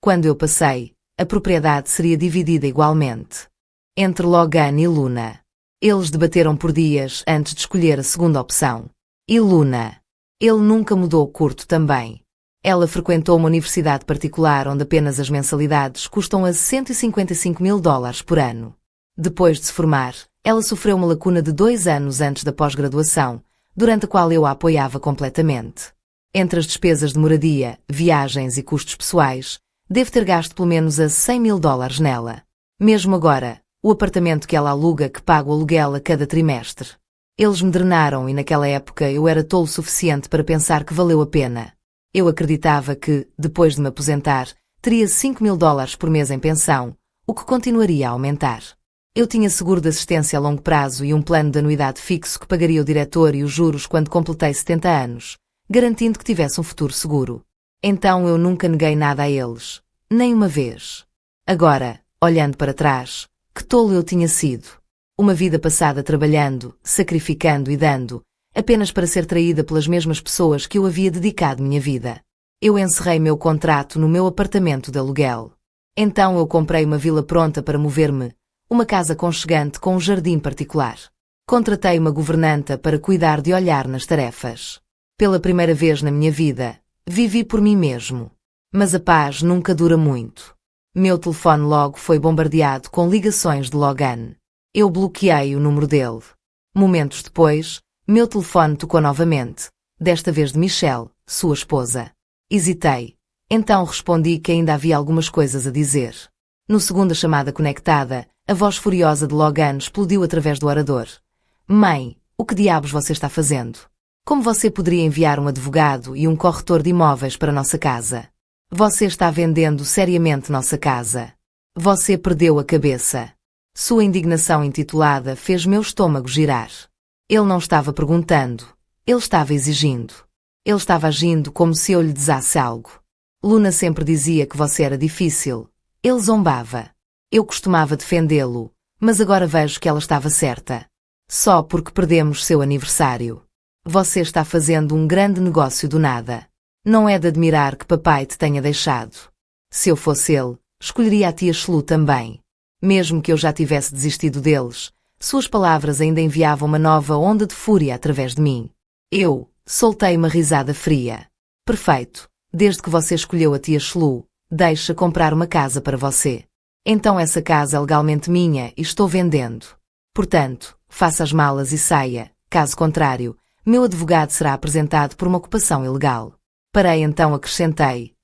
Quando eu passei, a propriedade seria dividida igualmente entre Logan e Luna. Eles debateram por dias antes de escolher a segunda opção. E Luna? Ele nunca mudou o curto também. Ela frequentou uma universidade particular onde apenas as mensalidades custam a $155.000 por ano. Depois de se formar, ela sofreu uma lacuna de 2 anos antes da pós-graduação, durante a qual eu a apoiava completamente. Entre as despesas de moradia, viagens e custos pessoais, devo ter gasto pelo menos a $100.000 nela. Mesmo agora, o apartamento que ela aluga que paga o aluguel a cada trimestre. Eles me drenaram e naquela época eu era tolo o suficiente para pensar que valeu a pena. Eu acreditava que, depois de me aposentar, teria $5.000 por mês em pensão, o que continuaria a aumentar. Eu tinha seguro de assistência a longo prazo e um plano de anuidade fixo que pagaria o diretor e os juros quando completei 70 anos, garantindo que tivesse um futuro seguro. Então eu nunca neguei nada a eles. Nem uma vez. Agora, olhando para trás, que tolo eu tinha sido. Uma vida passada trabalhando, sacrificando e dando, apenas para ser traída pelas mesmas pessoas que eu havia dedicado minha vida. Eu encerrei meu contrato no meu apartamento de aluguel. Então eu comprei uma vila pronta para mover-me, uma casa aconchegante com um jardim particular. Contratei uma governanta para cuidar de olhar nas tarefas. Pela primeira vez na minha vida, vivi por mim mesmo. Mas a paz nunca dura muito. Meu telefone logo foi bombardeado com ligações de Logan. Eu bloqueei o número dele. Momentos depois, meu telefone tocou novamente, desta vez de Michelle, sua esposa. Hesitei. Então respondi que ainda havia algumas coisas a dizer. No segundo a chamada conectada, a voz furiosa de Logan explodiu através do orador. Mãe, o que diabos você está fazendo? Como você poderia enviar um advogado e um corretor de imóveis para nossa casa? Você está vendendo seriamente nossa casa. Você perdeu a cabeça. Sua indignação intitulada fez meu estômago girar. Ele não estava perguntando. Ele estava exigindo. Ele estava agindo como se eu lhe desasse algo. Luna sempre dizia que você era difícil. Ele zombava. Eu costumava defendê-lo, mas agora vejo que ela estava certa. Só porque perdemos seu aniversário. Você está fazendo um grande negócio do nada. Não é de admirar que papai te tenha deixado. Se eu fosse ele, escolheria a tia Shlu também. Mesmo que eu já tivesse desistido deles, suas palavras ainda enviavam uma nova onda de fúria através de mim. Eu soltei uma risada fria. Perfeito. Desde que você escolheu a tia Shlu, deixa comprar uma casa para você. Então essa casa é legalmente minha e estou vendendo. Portanto, faça as malas e saia. Caso contrário, meu advogado será apresentado por uma ocupação ilegal. Parei então acrescentei,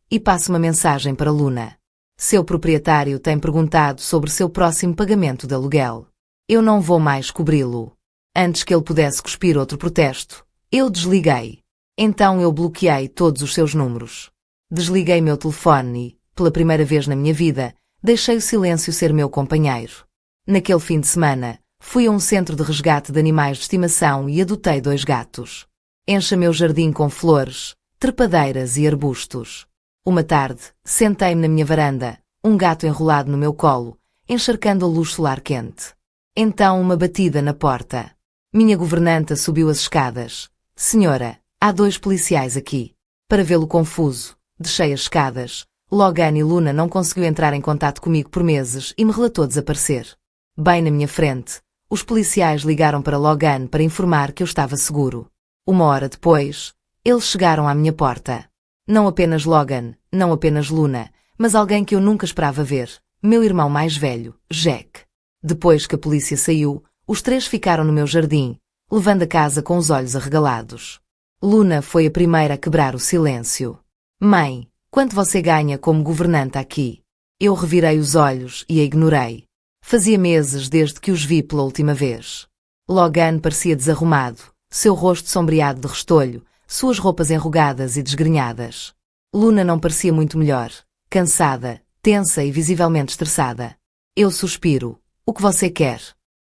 e passo uma mensagem para Luna. Seu proprietário tem perguntado sobre seu próximo pagamento de aluguel. Eu não vou mais cobri-lo. Antes que ele pudesse cuspir outro protesto, eu desliguei. Então eu bloqueei todos os seus números. Desliguei meu telefone e, pela primeira vez na minha vida, deixei o silêncio ser meu companheiro. Naquele fim de semana, fui a um centro de resgate de animais de estimação e adotei 2 gatos. Encha meu jardim com flores, trepadeiras e arbustos. Uma tarde, sentei-me na minha varanda, um gato enrolado no meu colo, encharcando a luz solar quente. Então uma batida na porta. Minha governanta subiu as escadas. Senhora, há 2 policiais aqui. Para vê-lo confuso, descei as escadas. Logan e Luna não conseguiu entrar em contato comigo por meses e me relatou desaparecer. Bem na minha frente, os policiais ligaram para Logan para informar que eu estava seguro. 1 hora depois, eles chegaram à minha porta. Não apenas Logan, não apenas Luna, mas alguém que eu nunca esperava ver, meu irmão mais velho, Jack. Depois que a polícia saiu, os 3 ficaram no meu jardim, levando a casa com os olhos arregalados. Luna foi a primeira a quebrar o silêncio. Mãe, quanto você ganha como governanta aqui? Eu revirei os olhos e a ignorei. Fazia meses desde que os vi pela última vez. Logan parecia desarrumado, seu rosto sombreado de restolho, suas roupas enrugadas e desgrenhadas. Luna não parecia muito melhor, cansada, tensa e visivelmente estressada. Eu suspiro. O que você quer?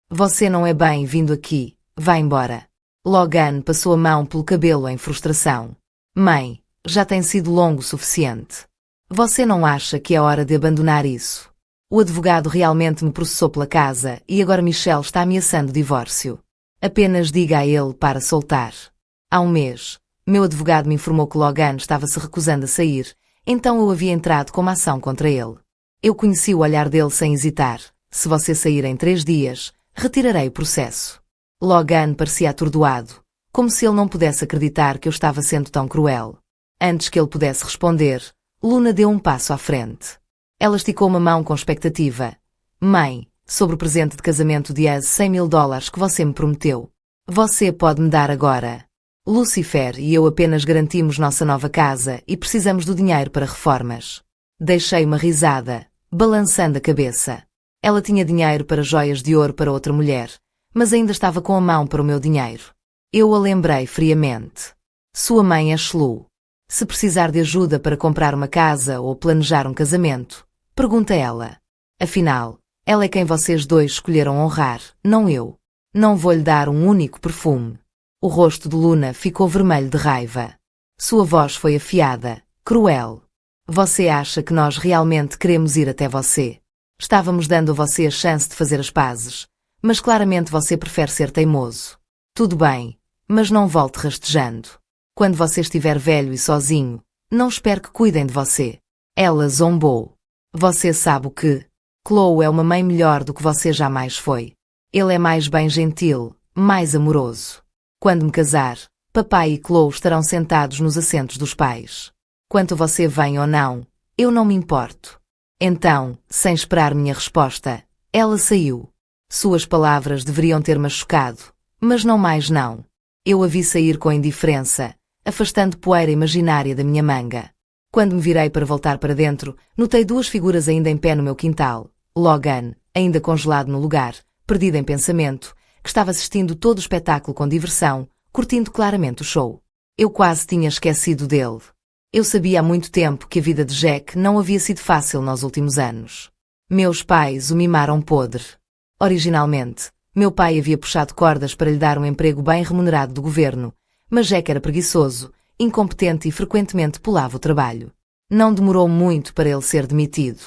Você não é bem-vindo aqui, vá embora. Logan passou a mão pelo cabelo em frustração. Mãe, já tem sido longo o suficiente. Você não acha que é hora de abandonar isso? O advogado realmente me processou pela casa e agora Michelle está ameaçando divórcio. Apenas diga a ele para soltar. Há um mês, meu advogado me informou que Logan estava se recusando a sair, então eu havia entrado com uma ação contra ele. Eu conheci o olhar dele sem hesitar. Se você sair em 3 dias, retirarei o processo. Logan parecia atordoado, como se ele não pudesse acreditar que eu estava sendo tão cruel. Antes que ele pudesse responder, Luna deu um passo à frente. Ela esticou uma mão com expectativa. Mãe, sobre o presente de casamento de $100.000 que você me prometeu. Você pode me dar agora. Lucifer e eu apenas garantimos nossa nova casa e precisamos do dinheiro para reformas. Deixei uma risada, balançando a cabeça. Ela tinha dinheiro para joias de ouro para outra mulher, mas ainda estava com a mão para o meu dinheiro. Eu a lembrei friamente. Sua mãe é Shlu. Se precisar de ajuda para comprar uma casa ou planejar um casamento, pergunta ela. Afinal, ela é quem vocês 2 escolheram honrar, não eu. Não vou-lhe dar um único perfume. O rosto de Luna ficou vermelho de raiva. Sua voz foi afiada, cruel. Você acha que nós realmente queremos ir até você? Estávamos dando a você a chance de fazer as pazes, mas claramente você prefere ser teimoso. Tudo bem, mas não volte rastejando. Quando você estiver velho e sozinho, não espere que cuidem de você. Ela zombou. Você sabe o que? Chloe é uma mãe melhor do que você jamais foi. Ele é mais bem gentil, mais amoroso. Quando me casar, papai e Chloe estarão sentados nos assentos dos pais. Quanto você vem ou não, eu não me importo. Então, sem esperar minha resposta, ela saiu. Suas palavras deveriam ter machucado, mas não mais não. Eu a vi sair com indiferença, afastando poeira imaginária da minha manga. Quando me virei para voltar para dentro, notei duas figuras ainda em pé no meu quintal. Logan, ainda congelado no lugar, perdido em pensamento, que estava assistindo todo o espetáculo com diversão, curtindo claramente o show. Eu quase tinha esquecido dele. Eu sabia há muito tempo que a vida de Jack não havia sido fácil nos últimos anos. Meus pais o mimaram podre. Originalmente, meu pai havia puxado cordas para lhe dar um emprego bem remunerado do governo, mas Jack era preguiçoso, incompetente e frequentemente pulava o trabalho. Não demorou muito para ele ser demitido.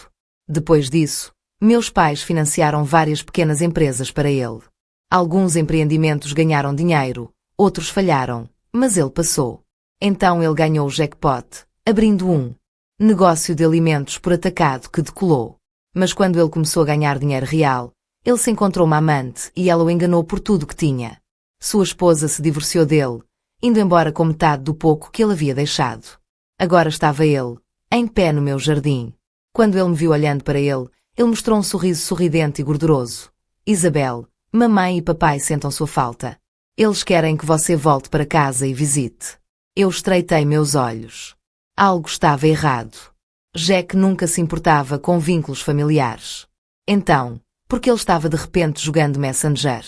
Depois disso, meus pais financiaram várias pequenas empresas para ele. Alguns empreendimentos ganharam dinheiro, outros falharam, mas ele passou. Então ele ganhou o jackpot, abrindo um negócio de alimentos por atacado que decolou. Mas quando ele começou a ganhar dinheiro real, ele se encontrou uma amante e ela o enganou por tudo que tinha. Sua esposa se divorciou dele, indo embora com metade do pouco que ele havia deixado. Agora estava ele, em pé no meu jardim. Quando ele me viu olhando para ele mostrou um sorriso sorridente e gorduroso. Isabel, mamãe e papai sentam sua falta. Eles querem que você volte para casa e visite. Eu estreitei meus olhos. Algo estava errado. Jack nunca se importava com vínculos familiares. Então, por que ele estava de repente jogando Messenger?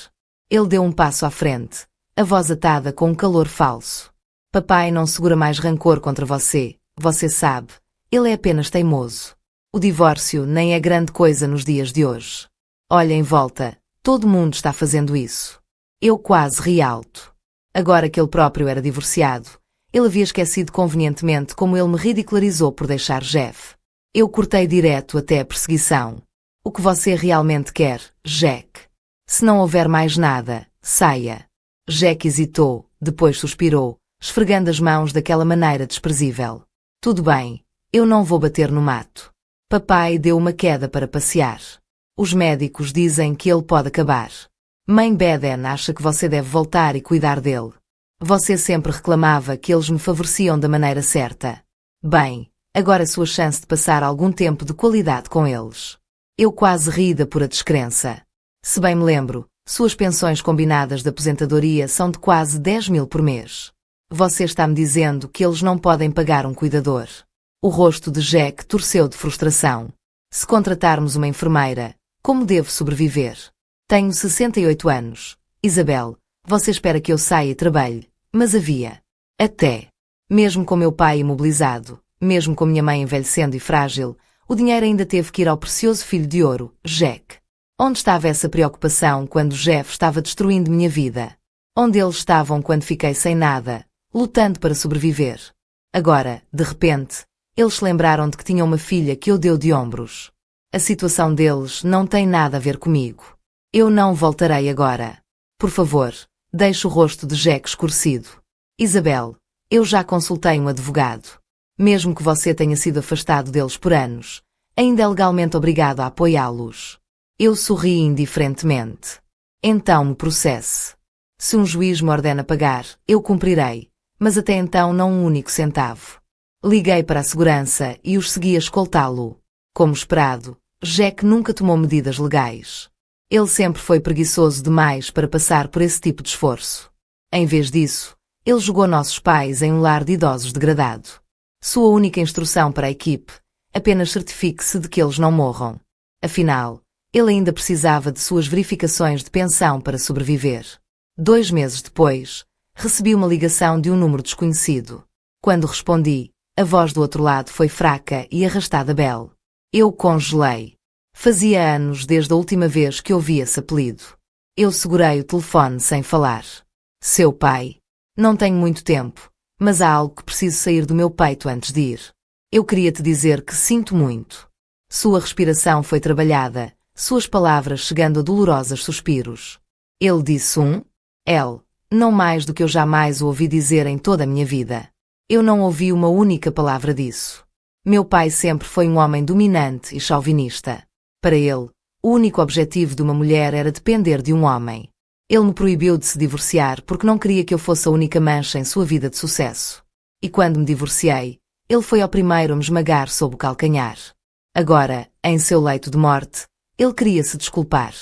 Ele deu um passo à frente, a voz atada com um calor falso. Papai não segura mais rancor contra você, você sabe. Ele é apenas teimoso. O divórcio nem é grande coisa nos dias de hoje. Olha em volta, todo mundo está fazendo isso. Eu quase ri alto. Agora que ele próprio era divorciado, ele havia esquecido convenientemente como ele me ridicularizou por deixar Jeff. Eu cortei direto até a perseguição. O que você realmente quer, Jack? Se não houver mais nada, saia. Jack hesitou, depois suspirou, esfregando as mãos daquela maneira desprezível. Tudo bem, eu não vou bater no mato. Papai deu uma queda para passear. Os médicos dizem que ele pode acabar. Mãe Beden acha que você deve voltar e cuidar dele. Você sempre reclamava que eles me favoreciam da maneira certa. Bem, agora é sua chance de passar algum tempo de qualidade com eles. Eu quase ri da pura descrença. Se bem me lembro, suas pensões combinadas de aposentadoria são de quase 10.000 por mês. Você está me dizendo que eles não podem pagar um cuidador. O rosto de Jack torceu de frustração. Se contratarmos uma enfermeira, como devo sobreviver? Tenho 68 anos. Isabel, você espera que eu saia e trabalhe, mas havia. Até. Mesmo com meu pai imobilizado, mesmo com minha mãe envelhecendo e frágil, o dinheiro ainda teve que ir ao precioso filho de ouro, Jack. Onde estava essa preocupação quando Jeff estava destruindo minha vida? Onde eles estavam quando fiquei sem nada, lutando para sobreviver? Agora, de repente, eles se lembraram de que tinham uma filha que eu deu de ombros. A situação deles não tem nada a ver comigo. Eu não voltarei agora. Por favor, deixe o rosto de Jack escurecido. Isabel, eu já consultei um advogado. Mesmo que você tenha sido afastado deles por anos, ainda é legalmente obrigado a apoiá-los. Eu sorri indiferentemente. Então me processe. Se um juiz me ordena pagar, eu cumprirei, mas até então não um único centavo. Liguei para a segurança e os segui a escoltá-lo. Como esperado, Jack nunca tomou medidas legais. Ele sempre foi preguiçoso demais para passar por esse tipo de esforço. Em vez disso, ele jogou nossos pais em um lar de idosos degradado. Sua única instrução para a equipe: apenas certifique-se de que eles não morram. Afinal, ele ainda precisava de suas verificações de pensão para sobreviver. 2 meses depois, recebi uma ligação de um número desconhecido. Quando respondi, a voz do outro lado foi fraca e arrastada Bell. Eu congelei. Fazia anos desde a última vez que ouvi esse apelido. Eu segurei o telefone sem falar. Seu pai. Não tenho muito tempo, mas há algo que preciso sair do meu peito antes de ir. Eu queria te dizer que sinto muito. Sua respiração foi trabalhada, suas palavras chegando a dolorosos suspiros. Ele disse não mais do que eu jamais o ouvi dizer em toda a minha vida. Eu não ouvi uma única palavra disso. Meu pai sempre foi um homem dominante e chauvinista. Para ele, o único objetivo de uma mulher era depender de um homem. Ele me proibiu de se divorciar porque não queria que eu fosse a única mancha em sua vida de sucesso. E quando me divorciei, ele foi ao primeiro a me esmagar sob o calcanhar. Agora, em seu leito de morte, ele queria se desculpar.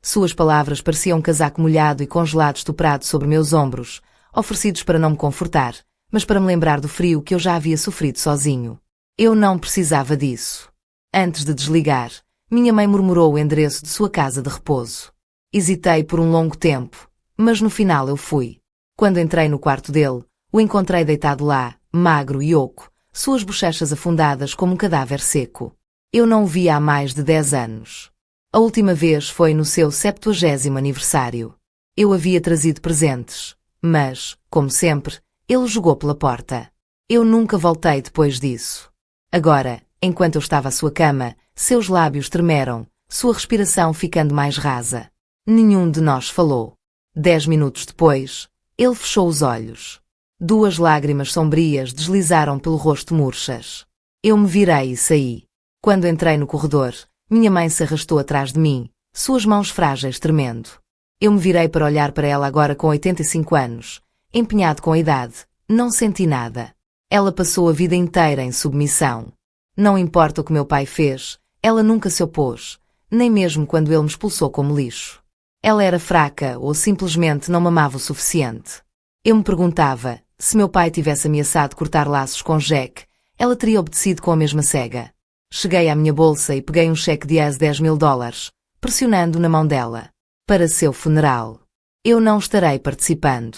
Suas palavras pareciam um casaco molhado e congelado estuprado sobre meus ombros, oferecidos para não me confortar, mas para me lembrar do frio que eu já havia sofrido sozinho. Eu não precisava disso. Antes de desligar, minha mãe murmurou o endereço de sua casa de repouso. Hesitei por um longo tempo, mas no final eu fui. Quando entrei no quarto dele, o encontrei deitado lá, magro e oco, suas bochechas afundadas como um cadáver seco. Eu não o via há mais de 10 anos. A última vez foi no seu 70º aniversário. Eu havia trazido presentes, mas, como sempre, ele jogou pela porta. Eu nunca voltei depois disso. Agora, enquanto eu estava à sua cama, seus lábios tremeram, sua respiração ficando mais rasa. Nenhum de nós falou. 10 minutos depois, ele fechou os olhos. 2 lágrimas sombrias deslizaram pelo rosto murchas. Eu me virei e saí. Quando entrei no corredor, minha mãe se arrastou atrás de mim, suas mãos frágeis tremendo. Eu me virei para olhar para ela agora com 85 anos, empenhado com a idade, não senti nada. Ela passou a vida inteira em submissão. Não importa o que meu pai fez, ela nunca se opôs, nem mesmo quando ele me expulsou como lixo. Ela era fraca ou simplesmente não me amava o suficiente. Eu me perguntava, se meu pai tivesse ameaçado cortar laços com Jack, ela teria obedecido com a mesma cega. Cheguei à minha bolsa e peguei um cheque de $10.000, pressionando na mão dela. Para seu funeral. Eu não estarei participando.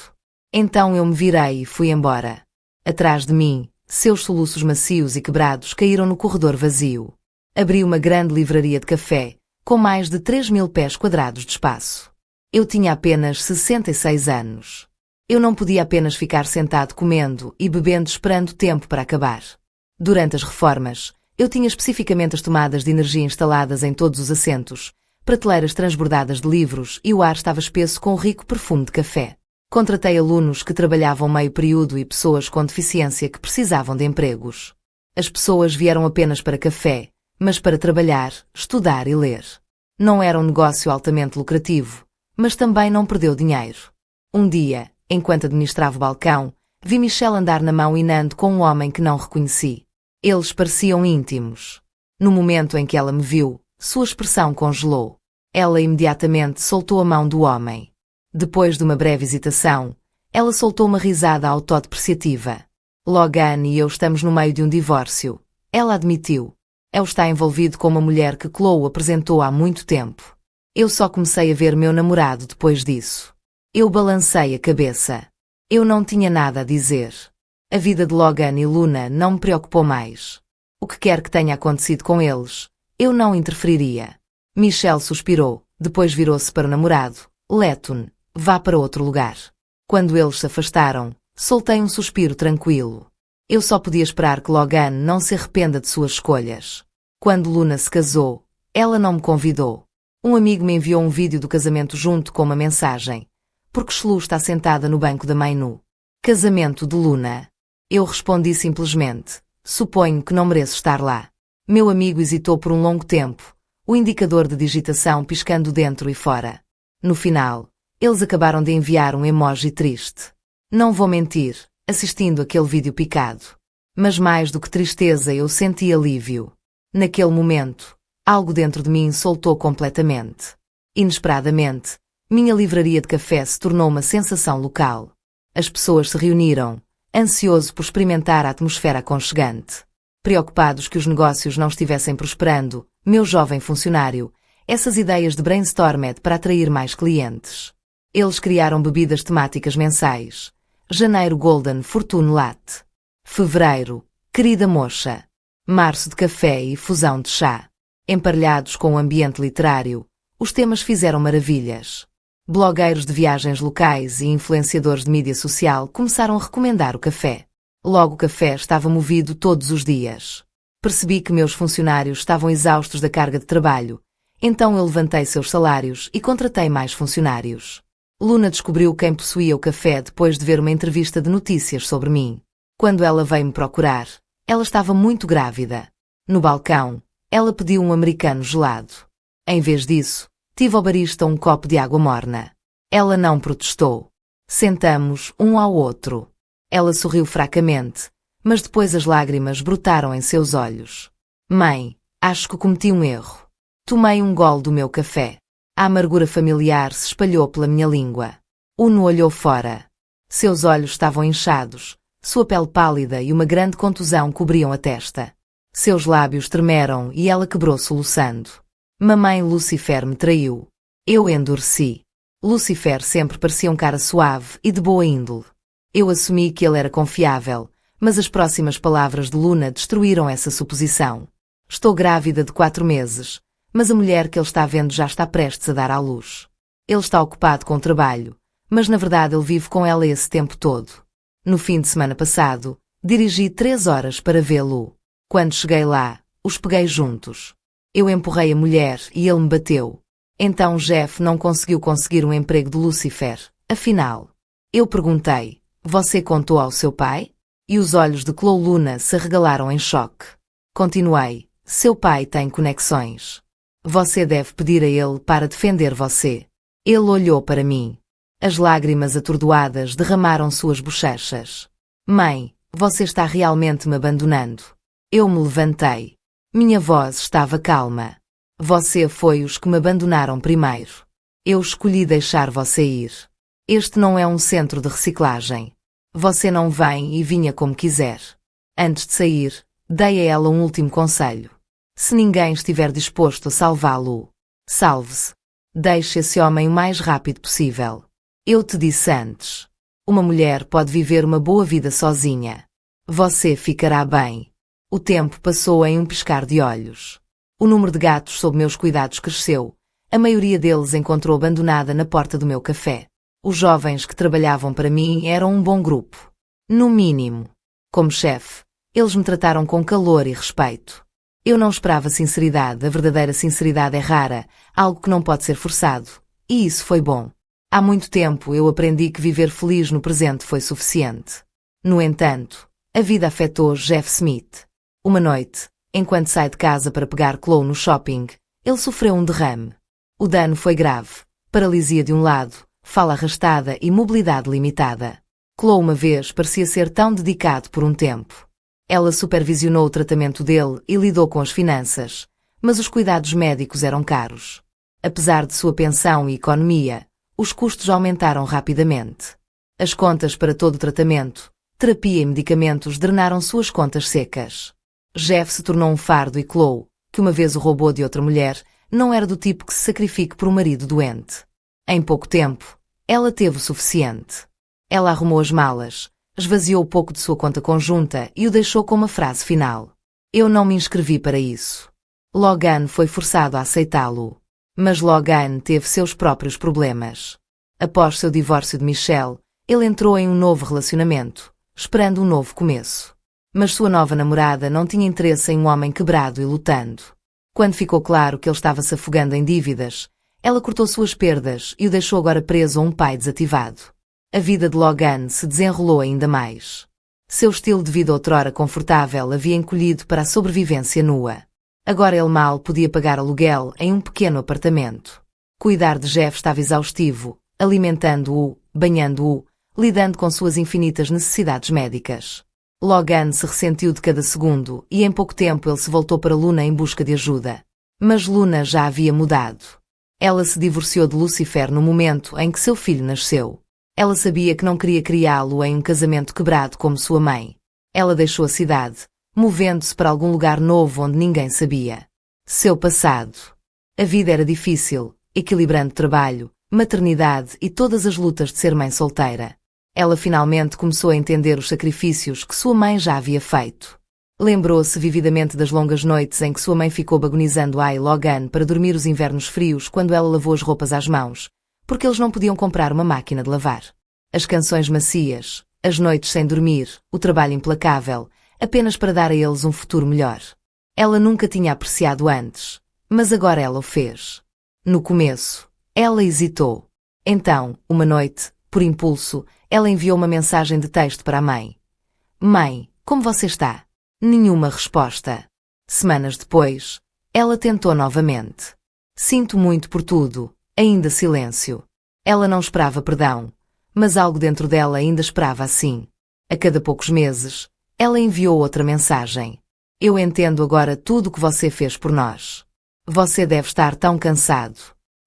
Então eu me virei e fui embora. Atrás de mim, seus soluços macios e quebrados caíram no corredor vazio. Abri uma grande livraria de café, com mais de 3.000 pés quadrados de espaço. Eu tinha apenas 66 anos. Eu não podia apenas ficar sentado comendo e bebendo esperando o tempo para acabar. Durante as reformas, eu tinha especificamente as tomadas de energia instaladas em todos os assentos, prateleiras transbordadas de livros e o ar estava espesso com o rico perfume de café. Contratei alunos que trabalhavam meio período e pessoas com deficiência que precisavam de empregos. As pessoas vieram apenas para café, mas para trabalhar, estudar e ler. Não era um negócio altamente lucrativo, mas também não perdeu dinheiro. Um dia, enquanto administrava o balcão, vi Michelle andar na mão inando com um homem que não reconheci. Eles pareciam íntimos. No momento em que ela me viu, sua expressão congelou. Ela imediatamente soltou a mão do homem. Depois de uma breve hesitação, ela soltou uma risada autodepreciativa. Logan e eu estamos no meio de um divórcio. Ela admitiu. Ele está envolvido com uma mulher que Chloe apresentou há muito tempo. Eu só comecei a ver meu namorado depois disso. Eu balancei a cabeça. Eu não tinha nada a dizer. A vida de Logan e Luna não me preocupou mais. O que quer que tenha acontecido com eles, eu não interferiria. Michelle suspirou, depois virou-se para o namorado. Letton, vá para outro lugar. Quando eles se afastaram, soltei um suspiro tranquilo. Eu só podia esperar que Logan não se arrependa de suas escolhas. Quando Luna se casou, ela não me convidou. Um amigo me enviou um vídeo do casamento junto com uma mensagem. Porque Shlu está sentada no banco da mãe nu. Casamento de Luna. Eu respondi simplesmente. Suponho que não mereço estar lá. Meu amigo hesitou por um longo tempo, o indicador de digitação piscando dentro e fora. No final, eles acabaram de enviar um emoji triste. Não vou mentir, assistindo aquele vídeo picado. Mas mais do que tristeza eu senti alívio. Naquele momento, algo dentro de mim soltou completamente. Inesperadamente, minha livraria de café se tornou uma sensação local. As pessoas se reuniram, ansioso por experimentar a atmosfera aconchegante. Preocupados que os negócios não estivessem prosperando, meu jovem funcionário, essas ideias de brainstorming para atrair mais clientes. Eles criaram bebidas temáticas mensais. Janeiro Golden Fortune Latte. Fevereiro, Querida Mocha. Março de café e fusão de chá. Emparelhados com o ambiente literário, os temas fizeram maravilhas. Blogueiros de viagens locais e influenciadores de mídia social começaram a recomendar o café. Logo o café estava movido todos os dias. Percebi que meus funcionários estavam exaustos da carga de trabalho, então eu levantei seus salários e contratei mais funcionários. Luna descobriu quem possuía o café depois de ver uma entrevista de notícias sobre mim. Quando ela veio me procurar, ela estava muito grávida. No balcão, ela pediu um americano gelado. Em vez disso, tive ao barista um copo de água morna. Ela não protestou. Sentamos um ao outro. Ela sorriu fracamente, mas depois as lágrimas brotaram em seus olhos. Mãe, acho que cometi um erro. Tomei um gole do meu café. A amargura familiar se espalhou pela minha língua. Uno olhou fora. Seus olhos estavam inchados, sua pele pálida e uma grande contusão cobriam a testa. Seus lábios tremeram e ela quebrou soluçando. Mamãe, Lucifer me traiu. Eu endureci. Lucifer sempre parecia um cara suave e de boa índole. Eu assumi que ele era confiável, mas as próximas palavras de Luna destruíram essa suposição. Estou grávida de 4 meses, mas a mulher que ele está vendo já está prestes a dar à luz. Ele está ocupado com o trabalho, mas na verdade ele vive com ela esse tempo todo. No fim de semana passado, dirigi 3 horas para vê-lo. Quando cheguei lá, os peguei juntos. Eu empurrei a mulher e ele me bateu. Então Jeff não conseguiu um emprego de Lucifer, afinal. Eu perguntei, você contou ao seu pai? E os olhos de Chloe Luna se arregalaram em choque. Continuei, seu pai tem conexões. Você deve pedir a ele para defender você. Ele olhou para mim. As lágrimas atordoadas derramaram suas bochechas. Mãe, você está realmente me abandonando. Eu me levantei. Minha voz estava calma. Você foi os que me abandonaram primeiro. Eu escolhi deixar você ir. Este não é um centro de reciclagem. Você não vem e vinha como quiser. Antes de sair, dei a ela um último conselho. Se ninguém estiver disposto a salvá-lo, salve-se. Deixe esse homem o mais rápido possível. Eu te disse antes. Uma mulher pode viver uma boa vida sozinha. Você ficará bem. O tempo passou em um piscar de olhos. O número de gatos sob meus cuidados cresceu. A maioria deles encontrou abandonada na porta do meu café. Os jovens que trabalhavam para mim eram um bom grupo. No mínimo. Como chefe, eles me trataram com calor e respeito. Eu não esperava sinceridade, a verdadeira sinceridade é rara, algo que não pode ser forçado. E isso foi bom. Há muito tempo eu aprendi que viver feliz no presente foi suficiente. No entanto, a vida afetou Jeff Smith. Uma noite, enquanto sai de casa para pegar Chloe no shopping, ele sofreu um derrame. O dano foi grave, paralisia de um lado, fala arrastada e mobilidade limitada. Chloe uma vez parecia ser tão dedicado por um tempo. Ela supervisionou o tratamento dele e lidou com as finanças, mas os cuidados médicos eram caros. Apesar de sua pensão e economia, os custos aumentaram rapidamente. As contas para todo o tratamento, terapia e medicamentos drenaram suas contas secas. Jeff se tornou um fardo e Chloe, que uma vez o roubou de outra mulher, não era do tipo que se sacrifique por um marido doente. Em pouco tempo, ela teve o suficiente. Ela arrumou as malas, esvaziou um pouco de sua conta conjunta e o deixou com uma frase final. Eu não me inscrevi para isso. Logan foi forçado a aceitá-lo. Mas Logan teve seus próprios problemas. Após seu divórcio de Michelle, ele entrou em um novo relacionamento, esperando um novo começo. Mas sua nova namorada não tinha interesse em um homem quebrado e lutando. Quando ficou claro que ele estava se afogando em dívidas, ela cortou suas perdas e o deixou agora preso a um pai desativado. A vida de Logan se desenrolou ainda mais. Seu estilo de vida outrora confortável havia encolhido para a sobrevivência nua. Agora ele mal podia pagar aluguel em um pequeno apartamento. Cuidar de Jeff estava exaustivo, alimentando-o, banhando-o, lidando com suas infinitas necessidades médicas. Logan se ressentiu de cada segundo e em pouco tempo ele se voltou para Luna em busca de ajuda. Mas Luna já havia mudado. Ela se divorciou de Lucifer no momento em que seu filho nasceu. Ela sabia que não queria criá-lo em um casamento quebrado como sua mãe. Ela deixou a cidade, movendo-se para algum lugar novo onde ninguém sabia. Seu passado. A vida era difícil, equilibrando trabalho, maternidade e todas as lutas de ser mãe solteira. Ela finalmente começou a entender os sacrifícios que sua mãe já havia feito. Lembrou-se vividamente das longas noites em que sua mãe ficou agonizando a Logan para dormir os invernos frios quando ela lavou as roupas às mãos, porque eles não podiam comprar uma máquina de lavar. As canções macias, As noites sem dormir, o trabalho implacável, apenas para dar a eles um futuro melhor. Ela nunca tinha apreciado antes, mas agora ela o fez. No começo, ela hesitou. Então, uma noite, por impulso, ela enviou uma mensagem de texto para a mãe. Mãe, como você está? Nenhuma resposta. Semanas depois, ela tentou novamente. Sinto muito por tudo, ainda silêncio. Ela não esperava perdão, mas algo dentro dela ainda esperava assim. A cada poucos meses, ela enviou outra mensagem. Eu entendo agora tudo o que você fez por nós. Você deve estar tão cansado.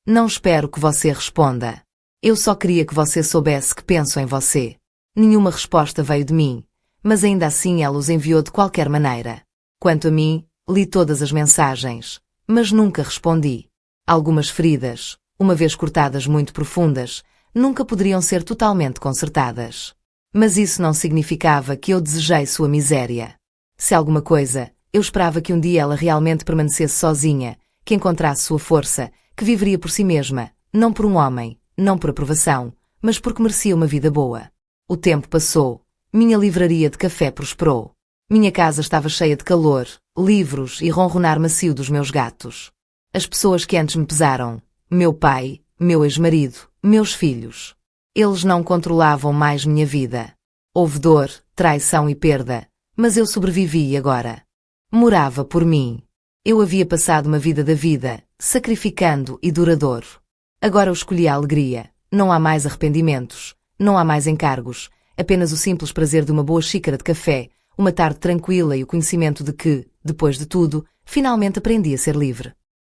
Não espero que você responda. Eu só queria que você soubesse que penso em você. Nenhuma resposta veio de mim, mas ainda assim ela os enviou de qualquer maneira. Quanto a mim, li todas as mensagens, mas nunca respondi. Algumas feridas, uma vez cortadas muito profundas, nunca poderiam ser totalmente consertadas. Mas isso não significava que eu desejei sua miséria. Se alguma coisa, eu esperava que um dia ela realmente permanecesse sozinha, que encontrasse sua força, que viveria por si mesma, não por um homem, não por aprovação, mas porque merecia uma vida boa. O tempo passou. Minha livraria de café prosperou. Minha casa estava cheia de calor, livros e ronronar macio dos meus gatos. As pessoas que antes me pesaram, meu pai, meu ex-marido, meus filhos. Eles não controlavam mais minha vida. Houve dor, traição e perda, mas eu sobrevivi agora. Morava por mim. Eu havia passado uma vida da vida, sacrificando e duradouro. Agora eu escolhi a alegria. Não há mais arrependimentos, não há mais encargos, apenas o simples prazer de uma boa xícara de café, uma tarde tranquila e o conhecimento de que, depois de tudo, finalmente aprendi a ser livre.